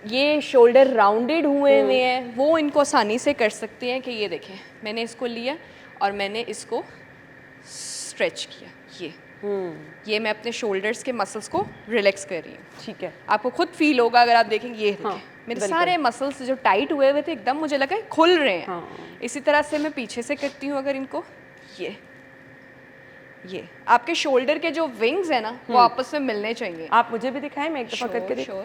S2: ये शोल्डर राउंडेड हुए हुए हैं, वो इनको आसानी से कर सकते हैं। कि ये देखें, मैंने इसको लिया और मैंने इसको स्ट्रेच किया, ये मैं अपने शोल्डर्स के मसल्स को रिलैक्स कर रही हूँ।
S1: ठीक है।
S2: आपको खुद फील होगा अगर आप देखेंगे, ये देखें, मेरे सारे मसल्स जो टाइट हुए हुए थे एकदम मुझे लगा खुल रहे हैं। इसी तरह से मैं पीछे से करती हूँ, अगर इनको, ये आपके शोल्डर के जो विंग्स है ना, वो आपस में मिलने चाहिए।
S1: आप मुझे भी दिखाएं, मैं एक दफा करके देखूं।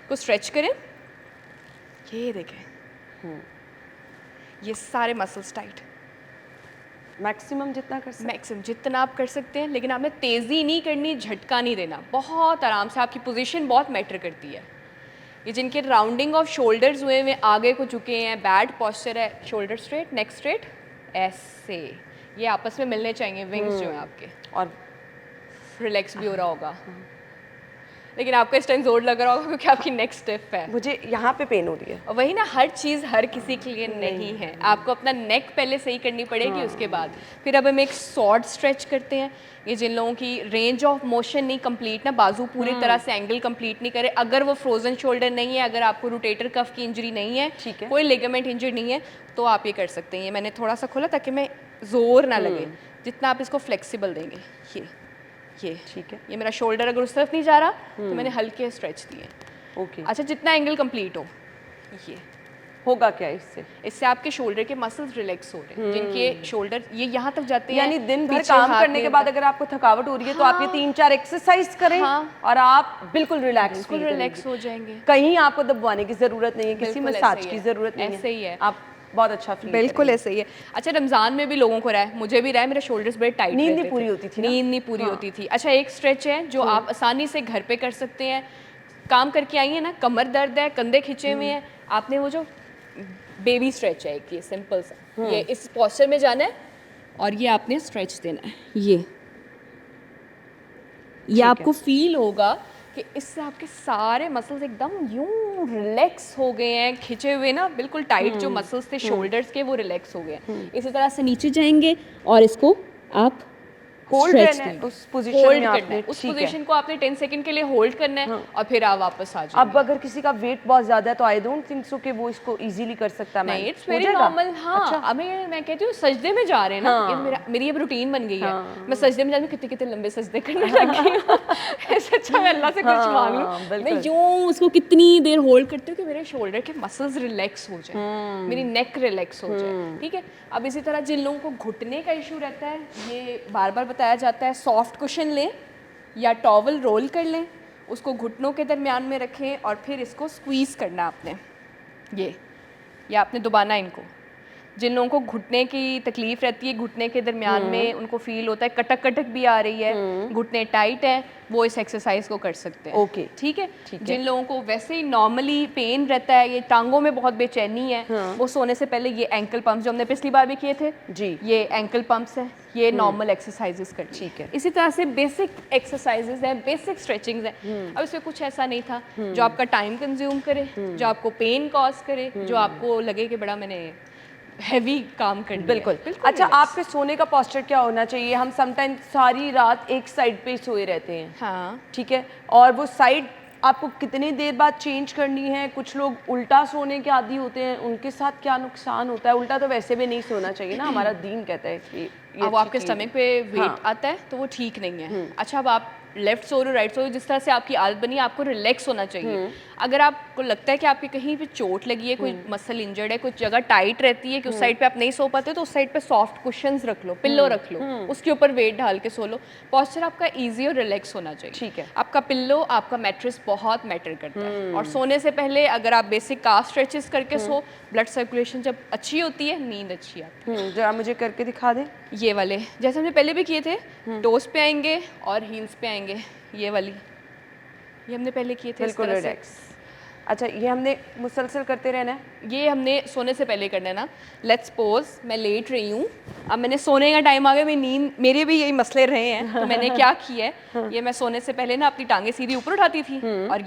S2: को स्ट्रेच करें, ये देखें, ये सारे मसल्स टाइट।
S1: मैक्सिमम जितना कर सकते,
S2: मैक्सिमम जितना आप कर सकते हैं, लेकिन आपने तेज़ी नहीं करनी, झटका नहीं देना, बहुत आराम से। आपकी पोजीशन बहुत मैटर करती है। ये जिनके राउंडिंग ऑफ शोल्डर्स हुए हुए, आगे को झुके हैं, बैड पॉस्चर है, शोल्डर स्ट्रेट, नेक स्ट्रेट, ऐसे ये आपस में मिलने चाहिए विंग्स जो हैं आपके,
S1: और
S2: रिलैक्स भी हो रहा होगा। लेकिन आपको इस टाइम जोर लग रहा होगा क्योंकि आपकी नेक स्टिफ है।
S1: मुझे यहाँ पे पेन हो रही है।
S2: और वही ना, हर चीज़ हर किसी के लिए नहीं है। आपको अपना नेक पहले सही करनी पड़ेगी, उसके बाद फिर अब हम एक शॉर्ट स्ट्रेच करते हैं। ये जिन लोगों की रेंज ऑफ मोशन नहीं कंप्लीट ना, बाजू पूरी तरह से एंगल कंप्लीट नहीं करे, अगर वो फ्रोजन शोल्डर नहीं है, अगर आपको रोटेटर कफ की इंजरी नहीं है,
S1: ठीक है,
S2: कोई लिगामेंट इंजरी नहीं है, तो आप ये कर सकते हैं। ये मैंने थोड़ा सा खोला ताकि मैं जोर ना लगे, जितना आप इसको फ्लेक्सिबल देंगे। ये
S1: ठीक है।
S2: ये मेरा शोल्डर अगर उस तरफ नहीं जा रहा तो मैंने हल्के स्ट्रेच दिए।
S1: ओके।
S2: अच्छा, जितना एंगल कंप्लीट हो, ये
S1: होगा क्या इससे
S2: आपके शोल्डर के मसल्स रिलैक्स हो रहे हैं, जिनके शोल्डर ये यहाँ तक जाते हैं।
S1: यानी दिन भर काम करने के बाद अगर आपको थकावट हो रही है, तो आप ये 3-4 एक्सरसाइज करें और आप बिल्कुल रिलैक्स
S2: हो जाएंगे।
S1: कहीं आपको दबाने की जरूरत नहीं है, किसी मसाज की जरूरत नहीं है,
S2: ऐसे ही है।
S1: आप बहुत अच्छा फील
S2: बिल्कुल ऐसे ही है। अच्छा, रमज़ान में भी लोगों को रहा है, मुझे भी रहा है, मेरे शोल्डर्स बड़े टाइट,
S1: नींद नहीं पूरी होती थी,
S2: नींद नहीं पूरी होती थी। अच्छा, एक स्ट्रेच है जो आप आसानी से घर पे कर सकते हैं। काम करके आई है ना, कमर दर्द है, कंधे खिंचे हुए हैं, आपने वो जो बेबी स्ट्रेच है, ये सिंपल सा, ये इस पोस्चर में जाना है और ये आपने स्ट्रेच देना है। ये आपको फील होगा कि इससे आपके सारे मसल्स एकदम यूं रिलैक्स हो गए हैं, खिंचे हुए ना, बिल्कुल टाइट जो मसल्स थे शोल्डर्स के, वो रिलैक्स हो गए हैं। इसी तरह से नीचे जाएंगे और इसको आप
S1: होल्ड
S2: stretch
S1: रहना है
S2: देंगे।
S1: उस पोजीशन
S2: Hold
S1: में
S2: करना
S1: आपने,
S2: है, उस
S1: ठीक है।
S2: पोजीशन को आपने 10 सेकंड के लिए होल्ड करना है और फिर आप वापस आ जाओ।
S1: अब अगर किसी का वेट बहुत ज्यादा है तो आई डोंट थिंक सो कि वो इसको इजीली कर सकता है
S2: नहीं,
S1: मैनेज,
S2: इट्स
S1: हो
S2: वेरी
S1: जाएगा?
S2: नॉर्मल। हाँ,
S1: अच्छा,
S2: अब मैं कहती हूँ सजदे में जा रहे हैं ना, ये
S1: हाँ।
S2: मेरी अब रूटीन बन गई है।
S1: हाँ।
S2: मैं सजदे में जाती हूँ, कितने कितने लंबे सजदे करने लग गई हूँ। इससे अच्छा मैं अल्लाह से कुछ मांग लूँ।
S1: हाँ,
S2: मैं
S1: बिल्कुल।
S2: यूँ उसको कितनी देर होल्ड करती हूँ कि मेरे शोल्डर के मसल्स रिलैक्स हो जाए, मेरी नेक रिलैक्स हो जाए, ठीक है। अब इसी तरह जिन लोगों को घुटने का इशू रहता है, ये बार बार बताया जाता है, सॉफ्ट कुशन लें या टॉवल रोल कर लें, उसको घुटनों के दरमियान में रखें और फिर इसको स्क्वीज़ करना आपने, ये आपने दबाना है इनको। जिन लोगों को घुटने की तकलीफ रहती है, घुटने के दरमियान में उनको फील होता है कटक कटक भी आ रही है, घुटने टाइट हैं, वो इस एक्सरसाइज को कर सकते हैं।
S1: ओके,
S2: ठीक है।
S1: ठीक है।
S2: जिन लोगों को वैसे ही नॉर्मली पेन रहता है, ये टांगों में बहुत बेचैनी है, वो सोने से पहले ये एंकल पंप्स जो हमने पिछली बार भी किए थे
S1: जी,
S2: ये एंकल पंप्स हैं, ये नॉर्मल एक्सरसाइजेस करनी
S1: ठीक है।
S2: इसी तरह से बेसिक एक्सरसाइजेज हैं, बेसिक स्ट्रेचिंग्स हैं। अब इसमें कुछ ऐसा नहीं था जो आपका टाइम कंज्यूम करे, जो आपको पेन कॉज करे, जो आपको लगे कि बड़ा मैंने हैवी काम कर लिया।
S1: बिल्कुल। अच्छा,
S2: relax।
S1: आपके सोने का पोस्चर क्या होना चाहिए? हम समटाइम सारी रात एक साइड पे ही सोए रहते हैं,
S2: हाँ,
S1: ठीक है, और वो साइड आपको कितनी देर बाद चेंज करनी है? कुछ लोग उल्टा सोने के आदी होते हैं, उनके साथ क्या नुकसान होता है? उल्टा तो वैसे भी नहीं सोना चाहिए ना, हमारा दीन कहता है कि ये
S2: अब
S1: अच्छी
S2: आपके
S1: चीज़ है।
S2: स्टमक पे वेट
S1: हाँ।
S2: आता है तो वो ठीक नहीं है। अच्छा, अब आप लेफ्ट सो रहे हो, राइट सो रहे हो, जिस तरह से आपकी आदत बनी है, आपको रिलैक्स होना चाहिए। अगर आपको लगता है कि आपके कहीं पे चोट लगी है, कोई मसल इंजर्ड है, कुछ जगह टाइट रहती है कि उस साइड पे आप नहीं सो पाते, तो उस साइड पे सॉफ्ट कुशंस रख लो, पिल्लो रख लो, उसके ऊपर वेट डाल के सो लो। पोस्चर आपका ईजी और रिलैक्स होना चाहिए।
S1: ठीक है।
S2: आपका पिल्लो, आपका मैट्रेस बहुत मैटर करता है। और सोने से पहले अगर आप बेसिक काफ स्ट्रेचेस करके सो, ब्लड सर्कुलेशन जब अच्छी होती है, नींद अच्छी आती है।
S1: जरा मुझे करके दिखा दें।
S2: ये वाले जैसे हमने पहले भी किए थे, टोस पे आएंगे और हील्स पे आएंगे, ये वाली, ये हमने पहले किए थे इस
S1: बिल्कुल
S2: तरह से।
S1: रिलैक्स। अच्छा, ये हमने मुसलसल करते रहना है?
S2: ये हमने सोने से पहले करना है ना। लेट्स सपोज मैं लेट रही हूँ, अब मैंने सोने का टाइम आ गया, मेरी नींद, मेरे भी यही मसले रहे हैं, तो मैंने क्या किया है, ये मैं सोने से पहले ना अपनी टांगे सीधी ऊपर उठाती थी और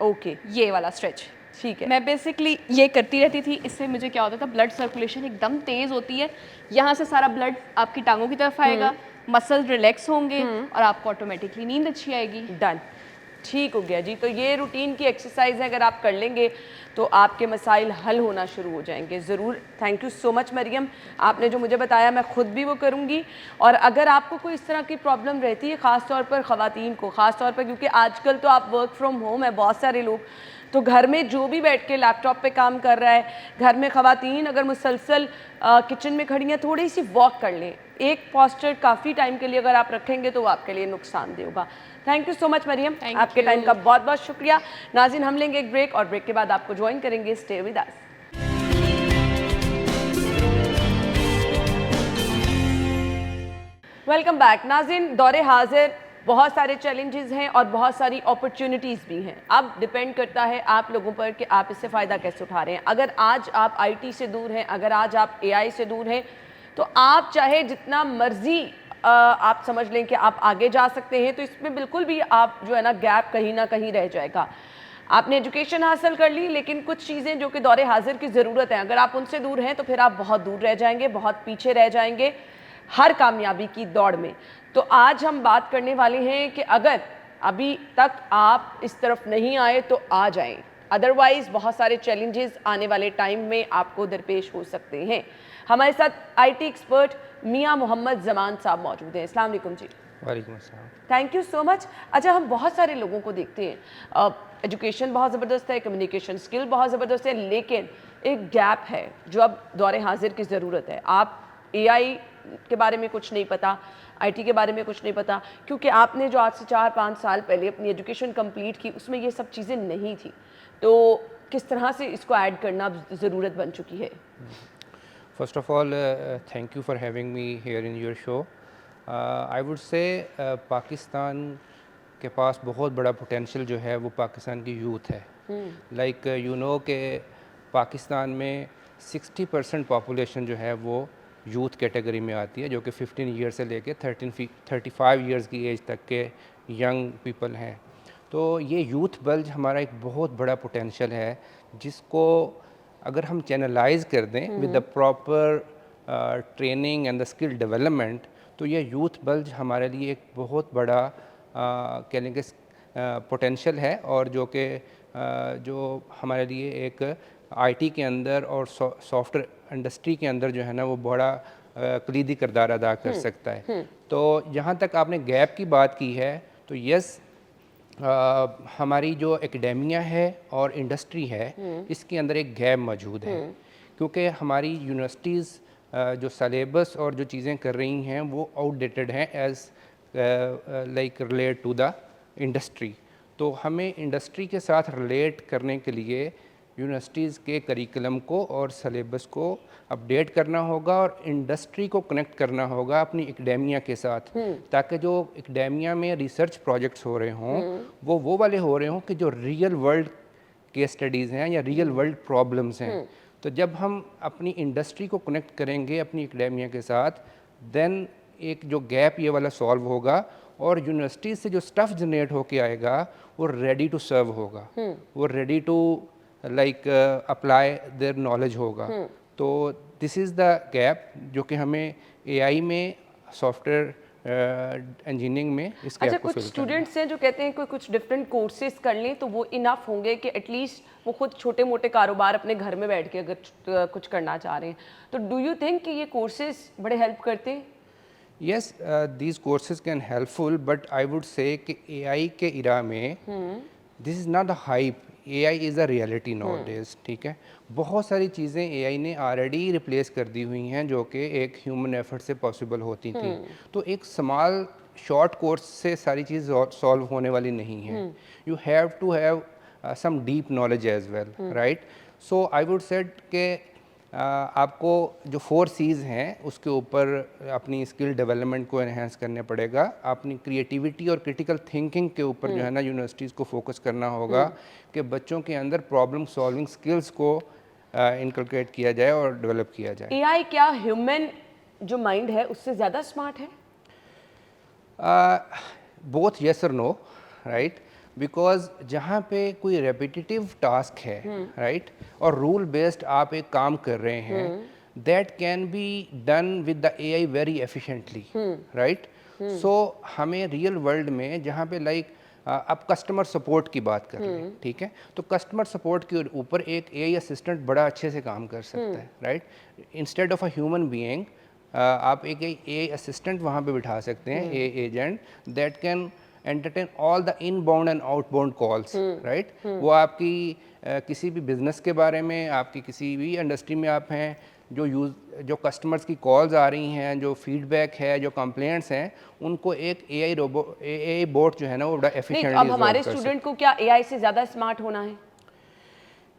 S1: ओके,
S2: ये वाला स्ट्रेच,
S1: ठीक है।
S2: मैं बेसिकली ये करती रहती थी। इससे मुझे क्या होता था, ब्लड सर्कुलेशन एकदम तेज़ होती है, यहाँ से सारा ब्लड आपकी टांगों की तरफ आएगा, मसल रिलैक्स होंगे और आपको ऑटोमेटिकली नींद अच्छी आएगी।
S1: डन, ठीक हो गया जी। तो ये रूटीन की एक्सरसाइज है, अगर आप कर लेंगे तो आपके मसाइल हल होना शुरू हो जाएंगे ज़रूर। Thank you so much Mariam, आपने जो मुझे बताया मैं ख़ुद भी वो करूँगी। और अगर आपको कोई इस तरह की प्रॉब्लम रहती है, ख़ास तौर पर ख़वातीन को, ख़ास तौर पर क्योंकि आजकल तो आप वर्क फ्रॉम होम है, बहुत सारे लोग तो घर में जो भी बैठ के लैपटॉप पे काम कर रहा है, घर में ख़वातीन अगर मुसलसल किचन में खड़ी हैं, थोड़ी सी वॉक कर लें। एक पोस्चर काफ़ी टाइम के लिए अगर आप रखेंगे तो वो आपके लिए नुकसानदेह होगा। Thank you so much Mariam, आपके टाइम का बहुत बहुत शुक्रिया। नाज़रीन, हम लेंगे एक ब्रेक और ब्रेक के बाद आपको ज्वाइन करेंगे। Stay with us. Welcome back. नाज़रीन, दौरे हाजिर बहुत सारे चैलेंजेस हैं और बहुत सारी अपॉर्चुनिटीज़ भी हैं। अब डिपेंड करता है आप लोगों पर कि आप इससे फ़ायदा कैसे उठा रहे हैं। अगर आज आप IT से दूर हैं, अगर आज आप AI से दूर हैं, तो आप चाहे जितना मर्जी आप समझ लें कि आप आगे जा सकते हैं, तो इसमें बिल्कुल भी आप जो है ना गैप कहीं ना कहीं रह जाएगा। आपने एजुकेशन हासिल कर ली, लेकिन कुछ चीज़ें जो कि दौरे हाजिर की ज़रूरत है, अगर आप उनसे दूर हैं तो फिर आप बहुत दूर रह जाएंगे, बहुत पीछे रह जाएंगे हर कामयाबी की दौड़ में। तो आज हम बात करने वाले हैं कि अगर अभी तक आप इस तरफ नहीं आए तो आ जाएं, अदरवाइज़ बहुत सारे चैलेंजेस आने वाले टाइम में आपको दरपेश हो सकते हैं। हमारे साथ IT एक्सपर्ट मियां मोहम्मद जमान साहब मौजूद हैं। अस्सलाम वालेकुम जी।
S3: वालेकुम अस्सलाम।
S1: Thank you so much. अच्छा, हम बहुत सारे लोगों को देखते हैं, एजुकेशन बहुत ज़बरदस्त है, कम्युनिकेशन स्किल बहुत ज़बरदस्त है, लेकिन एक गैप है जो अब दौरे हाजिर की ज़रूरत है। आप AI के बारे में कुछ नहीं पता, IT के बारे में कुछ नहीं पता, क्योंकि आपने जो आज से 4-5 साल पहले अपनी एजुकेशन कंप्लीट की उसमें ये सब चीज़ें नहीं थी। तो किस तरह से इसको ऐड करना ज़रूरत बन चुकी है?
S3: First of all, thank you for having me here in your show. I would say Pakistan के पास बहुत बड़ा पोटेंशियल जो है वो पाकिस्तान की यूथ है। लाइक यू नो कि पाकिस्तान में 60% पॉपुलेशन जो है वो यूथ कैटेगरी में आती है, जो कि 15 ईयर से लेके 35 ईयर्स की एज तक के यंग पीपल हैं। तो ये यूथ बल्ज हमारा एक बहुत बड़ा पोटेंशियल है, जिसको अगर हम चैनलाइज कर दें with the proper training and the skill development, तो ये यूथ बल्ज हमारे लिए एक बहुत बड़ा कह लेंगे पोटेंशियल है, और जो हमारे लिए एक आईटी के अंदर और सॉफ्टवेयर इंडस्ट्री के अंदर जो है ना वो बड़ा कलीदी किरदार अदा कर सकता है। तो जहाँ तक आपने गैप की बात की है, तो यस, हमारी जो एकेडेमिया है और इंडस्ट्री है इसके अंदर एक गैप मौजूद है, क्योंकि हमारी यूनिवर्सिटीज़ जो सलेबस और जो चीज़ें कर रही हैं वो आउटडेटेड हैं as like relate to the industry. तो हमें इंडस्ट्री के साथ रिलेट करने के लिए यूनिवर्सिटीज़ के करिकुलम को और सलेबस को अपडेट करना होगा और इंडस्ट्री को कनेक्ट करना होगा अपनी एकेडेमिया के साथ, ताकि जो एकेडेमिया में रिसर्च प्रोजेक्ट्स हो रहे हों वो वाले हो रहे हों कि जो रियल वर्ल्ड केस स्टडीज़ हैं या रियल वर्ल्ड प्रॉब्लम्स हैं। तो जब हम अपनी इंडस्ट्री को कनेक्ट करेंगे अपनी एकेडेमिया के साथ, देन एक जो गैप ये वाला सॉल्व होगा और यूनिवर्सिटी से जो स्टफ़ जनरेट होके आएगा वो रेडी टू सर्व होगा, वो ready to like apply their knowledge होगा। तो दिस इज़ द गैप जो कि हमें एआई में, सॉफ्टवेयर इंजीनियरिंग में इस
S1: अच्छा,
S3: गैप को
S1: कुछ
S3: फिल करना है।
S1: स्टूडेंट्स हैं जो कहते हैं कि कुछ डिफरेंट कोर्सेज कर लें तो वो इनफ होंगे कि एटलीस्ट वो खुद छोटे मोटे कारोबार अपने घर में बैठ के अगर कुछ करना चाह रहे हैं, तो डू यू थिंक कि ये कोर्सेज बड़े हेल्प करते हैं?
S3: Yes, these courses can helpful, but I would say कि AI के इरा में this is not a hype, AI is a reality nowadays, ठीक है। बहुत सारी चीज़ें AI ने ऑलरेडी रिप्लेस कर दी हुई हैं जो कि एक ह्यूमन एफर्ट से पॉसिबल होती थी। तो एक स्मॉल शॉर्ट कोर्स से सारी चीज़ सॉल्व होने वाली नहीं है। You have to have some deep knowledge as well, right. So I would said के आपको जो 4 C's हैं उसके ऊपर अपनी स्किल डेवलपमेंट को एनहेंस करने पड़ेगा, अपनी क्रिएटिविटी और क्रिटिकल थिंकिंग के ऊपर जो है ना यूनिवर्सिटीज़ को फोकस करना होगा कि बच्चों के अंदर प्रॉब्लम सॉल्विंग स्किल्स को इनकलकेट किया जाए और डेवलप किया जाए।
S1: एआई क्या ह्यूमन जो माइंड है उससे ज़्यादा स्मार्ट है?
S3: बोथ येस और नो, राइट। बिकॉज जहाँ पे कोई रेपिटेटिव टास्क है, राइट, और रूल बेस्ड आप एक काम कर रहे हैं, that can be done with the AI very efficiently, right. So हमें रियल वर्ल्ड में जहाँ पे लाइक आप कस्टमर सपोर्ट की बात कर रहे हैं, ठीक है, तो कस्टमर सपोर्ट के ऊपर एक एआई असिस्टेंट बड़ा अच्छे से काम कर सकता है, right. Instead of a human being आप एक एआई असिस्टेंट वहाँ पे बिठा सकते हैं, a agent that can entertain all the inbound and outbound calls, right. वो आपकी किसी भी बिजनेस के बारे में, आपकी किसी भी इंडस्ट्री में आप हैं, जो कस्टमर्स की कॉल्स आ रही हैं, जो फीडबैक है, जो कंप्लेंट्स हैं, उनको एक एआई बोट जो है ना वो बड़ा
S1: नहीं,
S3: एफिशिएंटली
S1: अब हमारे स्टूडेंट को क्या एआई से ज़्यादा स्मार्ट होना है?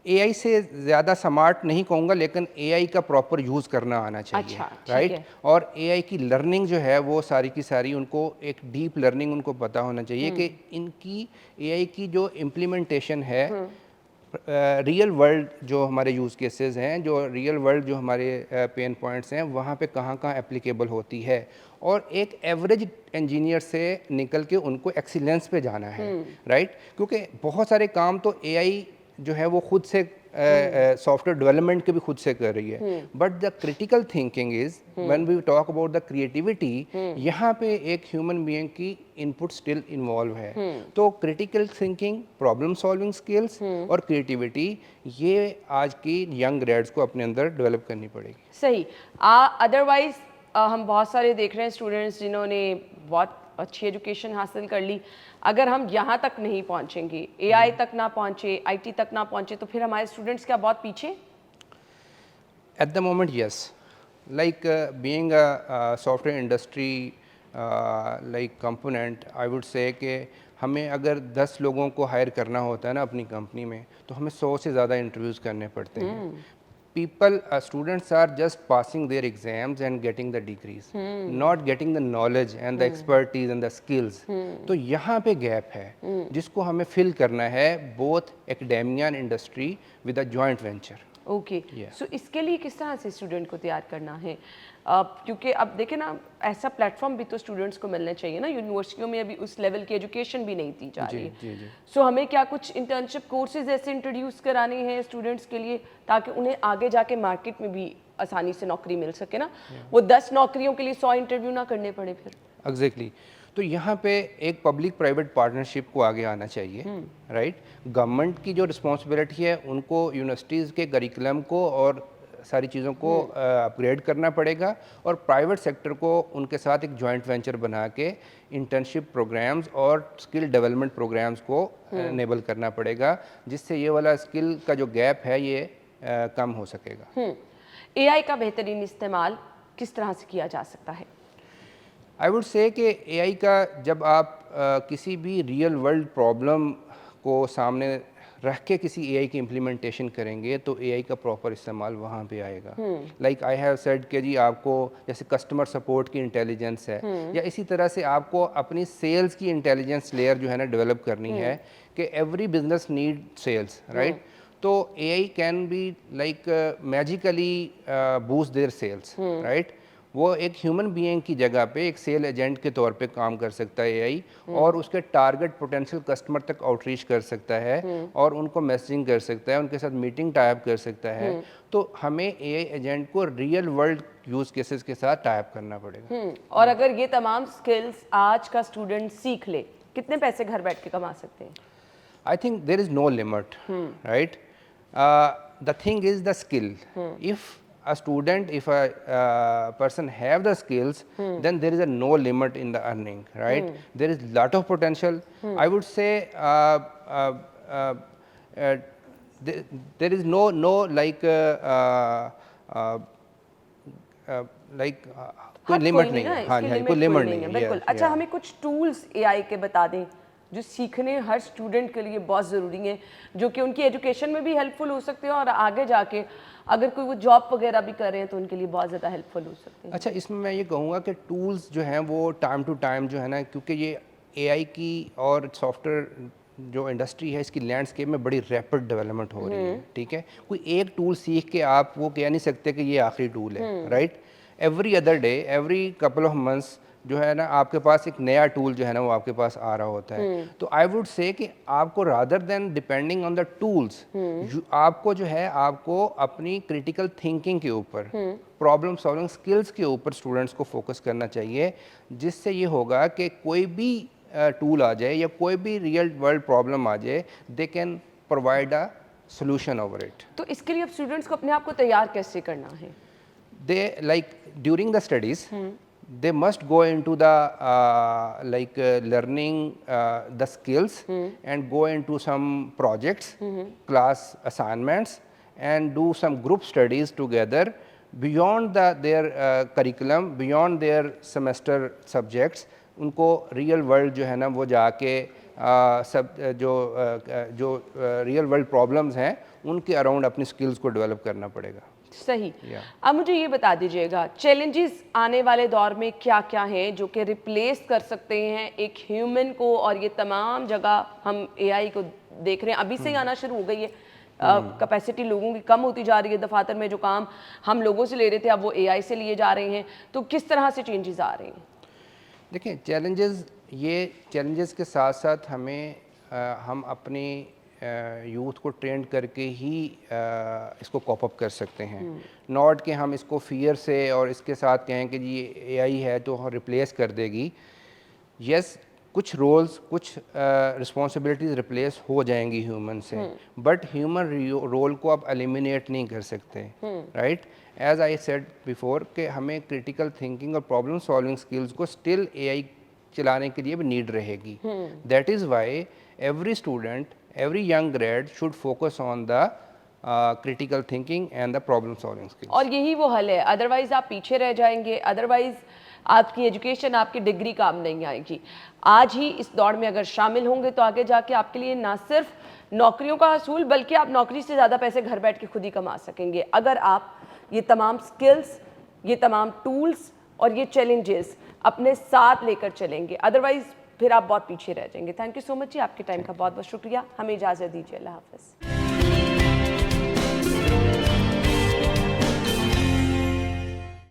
S3: एआई से ज़्यादा स्मार्ट नहीं कहूँगा, लेकिन एआई का प्रॉपर यूज़ करना आना चाहिए,
S1: अच्छा, ठीक
S3: राइट।
S1: है।
S3: और एआई की लर्निंग जो है वो सारी की सारी उनको एक डीप लर्निंग उनको पता होना चाहिए कि इनकी एआई की जो इम्प्लीमेंटेशन है रियल वर्ल्ड जो हमारे यूज़ केसेस हैं, जो रियल वर्ल्ड जो हमारे पेन पॉइंट्स हैं, वहाँ पे कहाँ कहाँ एप्लीकेबल होती है, और एक एवरेज इंजीनियर से निकल के उनको एक्सीलेंस पे जाना है, राइट। क्योंकि बहुत सारे काम तो एआई जो है वो खुद से सॉफ्टवेयर डेवलपमेंट के भी खुद से कर रही है, but the critical thinking is when we talk about the creativity, यहाँ पे एक ह्यूमन बीइंग की इनपुट स्टिल इन्वॉल्व है। तो critical thinking, problem solving skills और क्रिएटिविटी, ये आज की यंग ग्रेड्स को अपने अंदर डेवलप करनी पड़ेगी।
S1: सही। अदरवाइज हम बहुत सारे देख रहे हैं स्टूडेंट्स जिन्होंने बहुत अच्छी एजुकेशन हासिल कर ली, अगर हम यहाँ तक नहीं पहुँचेंगे, एआई तक ना पहुँचे, आईटी तक ना पहुँचे, तो फिर हमारे स्टूडेंट्स क्या बहुत पीछे?
S3: At the moment yes, like being a software industry like component, I would say कि हमें अगर 10 लोगों को हायर करना होता है ना अपनी कंपनी में, तो हमें 100 से ज़्यादा इंटरव्यूज़ करने पड़ते हैं। People, students are just passing their exams and getting the degrees, not getting the knowledge and the expertise and the skills. तो यहाँ पे गैप है जिसको हमें फिल करना है, both academia and industry with a joint venture.
S1: Okay, so इसके लिए किस तरह से स्टूडेंट को तैयार करना है? क्योंकि अब देखें ना, ऐसा प्लेटफॉर्म भी तो स्टूडेंट्स को मिलना चाहिए ना, यूनिवर्सिटियों में अभी उस लेवल की एजुकेशन भी नहीं दी जा रही है। सो हमें क्या कुछ इंटर्नशिप कोर्सेज ऐसे इंट्रोड्यूस कराने हैं स्टूडेंट्स के लिए, ताकि उन्हें आगे जाके मार्केट में भी आसानी से नौकरी मिल सके ना, वो 10 नौकरियों के लिए 100 इंटरव्यू ना करने पड़े फिर।
S3: एग्जैक्टली तो यहाँ पे एक पब्लिक प्राइवेट पार्टनरशिप को आगे आना चाहिए, राइट। गवर्नमेंट की जो रिस्पॉन्सिबिलिटी है उनको यूनिवर्सिटीज़ के करिकुलम को और सारी चीज़ों को अपग्रेड करना पड़ेगा, और प्राइवेट सेक्टर को उनके साथ एक जॉइंट वेंचर बना के इंटर्नशिप प्रोग्राम्स और स्किल डेवलपमेंट प्रोग्राम्स को इनेबल करना पड़ेगा, जिससे ये वाला स्किल का जो गैप है ये कम हो सकेगा।
S1: एआई का बेहतरीन इस्तेमाल किस तरह से किया जा सकता है?
S3: आई वुड से कि एआई का जब आप किसी भी रियल वर्ल्ड प्रॉब्लम को सामने रख के किसी एआई की इम्प्लीमेंटेशन करेंगे तो एआई का प्रॉपर इस्तेमाल वहाँ पे आएगा। लाइक आई हैव सेड कि जी आपको जैसे कस्टमर सपोर्ट की इंटेलिजेंस है, या इसी तरह से आपको अपनी सेल्स की इंटेलिजेंस लेयर जो है ना डेवलप करनी है, कि every business need sales, right. तो AI can be like magically boost their sales, right. वो एक ह्यूमन बीइंग की जगह पे एक सेल एजेंट के तौर पे काम कर सकता है एआई, और उसके टारगेट पोटेंशियल कस्टमर तक आउटरीच कर सकता है और उनको मैसेजिंग कर सकता है, उनके साथ मीटिंग टाइप कर सकता है। तो हमें एआई एजेंट को रियल वर्ल्ड यूज केसेस के साथ टाइप करना पड़ेगा।
S1: और अगर ये तमाम स्किल्स आज का स्टूडेंट सीख ले, कितने पैसे घर बैठ के कमा सकते हैं?
S3: I think there is no limit, right? The thing is the skill. If a student, if a person have the skills, then there is a no limit in the earning, right? There is lot of potential. I would say there is no like कोई लिमिट नहीं है। हाँ जी, कोई लिमिट नहीं है,
S1: बिल्कुल। अच्छा, हमें कुछ टूल्स एआई के बता दें जो सीखने हर स्टूडेंट के लिए बहुत ज़रूरी हैं, जो कि उनकी एजुकेशन में भी हेल्पफुल हो सकते हैं और आगे जाके अगर कोई वो जॉब वगैरह भी कर रहे हैं तो उनके लिए बहुत ज़्यादा हेल्पफुल हो सकते हैं।
S3: अच्छा, इसमें मैं ये कहूँगा कि टूल्स जो हैं वो टाइम टू टाइम जो है ना, क्योंकि ये एआई की और सॉफ्टवेयर जो इंडस्ट्री है इसकी लैंडस्केप में बड़ी रैपिड डेवलपमेंट हो रही है, ठीक है। कोई एक टूल सीख के आप वो कह नहीं सकते कि ये आखिरी टूल है, right. Every other day, every couple of months जो है ना आपके पास एक नया टूल जो है ना वो आपके पास आ रहा होता है। तो आई वुड से कि आपको rather than depending on the tools, आपको जो है आपको अपनी क्रिटिकल थिंकिंग के ऊपर, प्रॉब्लम सॉल्विंग स्किल्स के ऊपर स्टूडेंट्स को फोकस करना चाहिए, जिससे ये होगा कि कोई भी टूल आ जाए या कोई भी रियल वर्ल्ड प्रॉब्लम आ जाए, they can provide a solution over it.
S1: तो इसके लिए अब स्टूडेंट्स को अपने आप को तैयार कैसे करना है?
S3: They like during the studies, they must go into the learning the skills and go into some projects, class assignments, and do some group studies together beyond their curriculum, beyond their semester subjects. उनको रियल वर्ल्ड जो है ना वो जाके सब जो रियल वर्ल्ड प्रॉब्लम्स हैं उनके अराउंड अपनी स्किल्स को डेवलप करना पड़ेगा।
S1: सही। अब मुझे ये बता दीजिएगा, चैलेंजेस आने वाले दौर में क्या क्या हैं जो कि रिप्लेस कर सकते हैं एक ह्यूमन को, और ये तमाम जगह हम एआई को देख रहे हैं, अभी से ही आना शुरू हो गई है। कैपेसिटी लोगों की कम होती जा रही है, दफातर में जो काम हम लोगों से ले रहे थे अब वो एआई से लिए जा रहे हैं। तो किस तरह से चेंजेस आ रहे हैं?
S3: देखिए, चैलेंजेस के साथ साथ हमें हम अपनी यूथ को ट्रेंड करके ही इसको कॉप अप कर सकते हैं। नॉट कि हम इसको फियर से और इसके साथ कहें कि जी एआई है तो रिप्लेस कर देगी। यस, कुछ रोल्स, कुछ रिस्पॉन्सिबिलिटीज़ रिप्लेस हो जाएंगी ह्यूमन से, बट ह्यूमन रोल को आप एलिमिनेट नहीं कर सकते, right. As I said before कि हमें क्रिटिकल थिंकिंग और प्रॉब्लम सॉल्विंग स्किल्स को स्टिल एआई चलाने के लिए भी नीड रहेगी। That is why every student, every young grad should focus on the critical thinking and the problem solving skills.
S1: और यही वो हल है, अदरवाइज आप पीछे रह जाएंगे, अदरवाइज आपकी एजुकेशन, आपकी डिग्री काम नहीं आएगी। आज ही इस दौड़ में अगर शामिल होंगे तो आगे जाके आपके लिए ना सिर्फ नौकरियों का हसूल, बल्कि आप नौकरी से ज़्यादा पैसे घर बैठ के खुद ही कमा सकेंगे अगर आप ये तमाम स्किल्स, ये तमाम टूल्स और ये चैलेंजेस अपने साथ लेकर चलेंगे। अदरवाइज फिर आप बहुत पीछे रह जाएंगे। थैंक यू सो मच जी, आपके टाइम का बहुत बहुत शुक्रिया। हमें इजाज़त दीजिए। अल्लाह हाफ़िज़।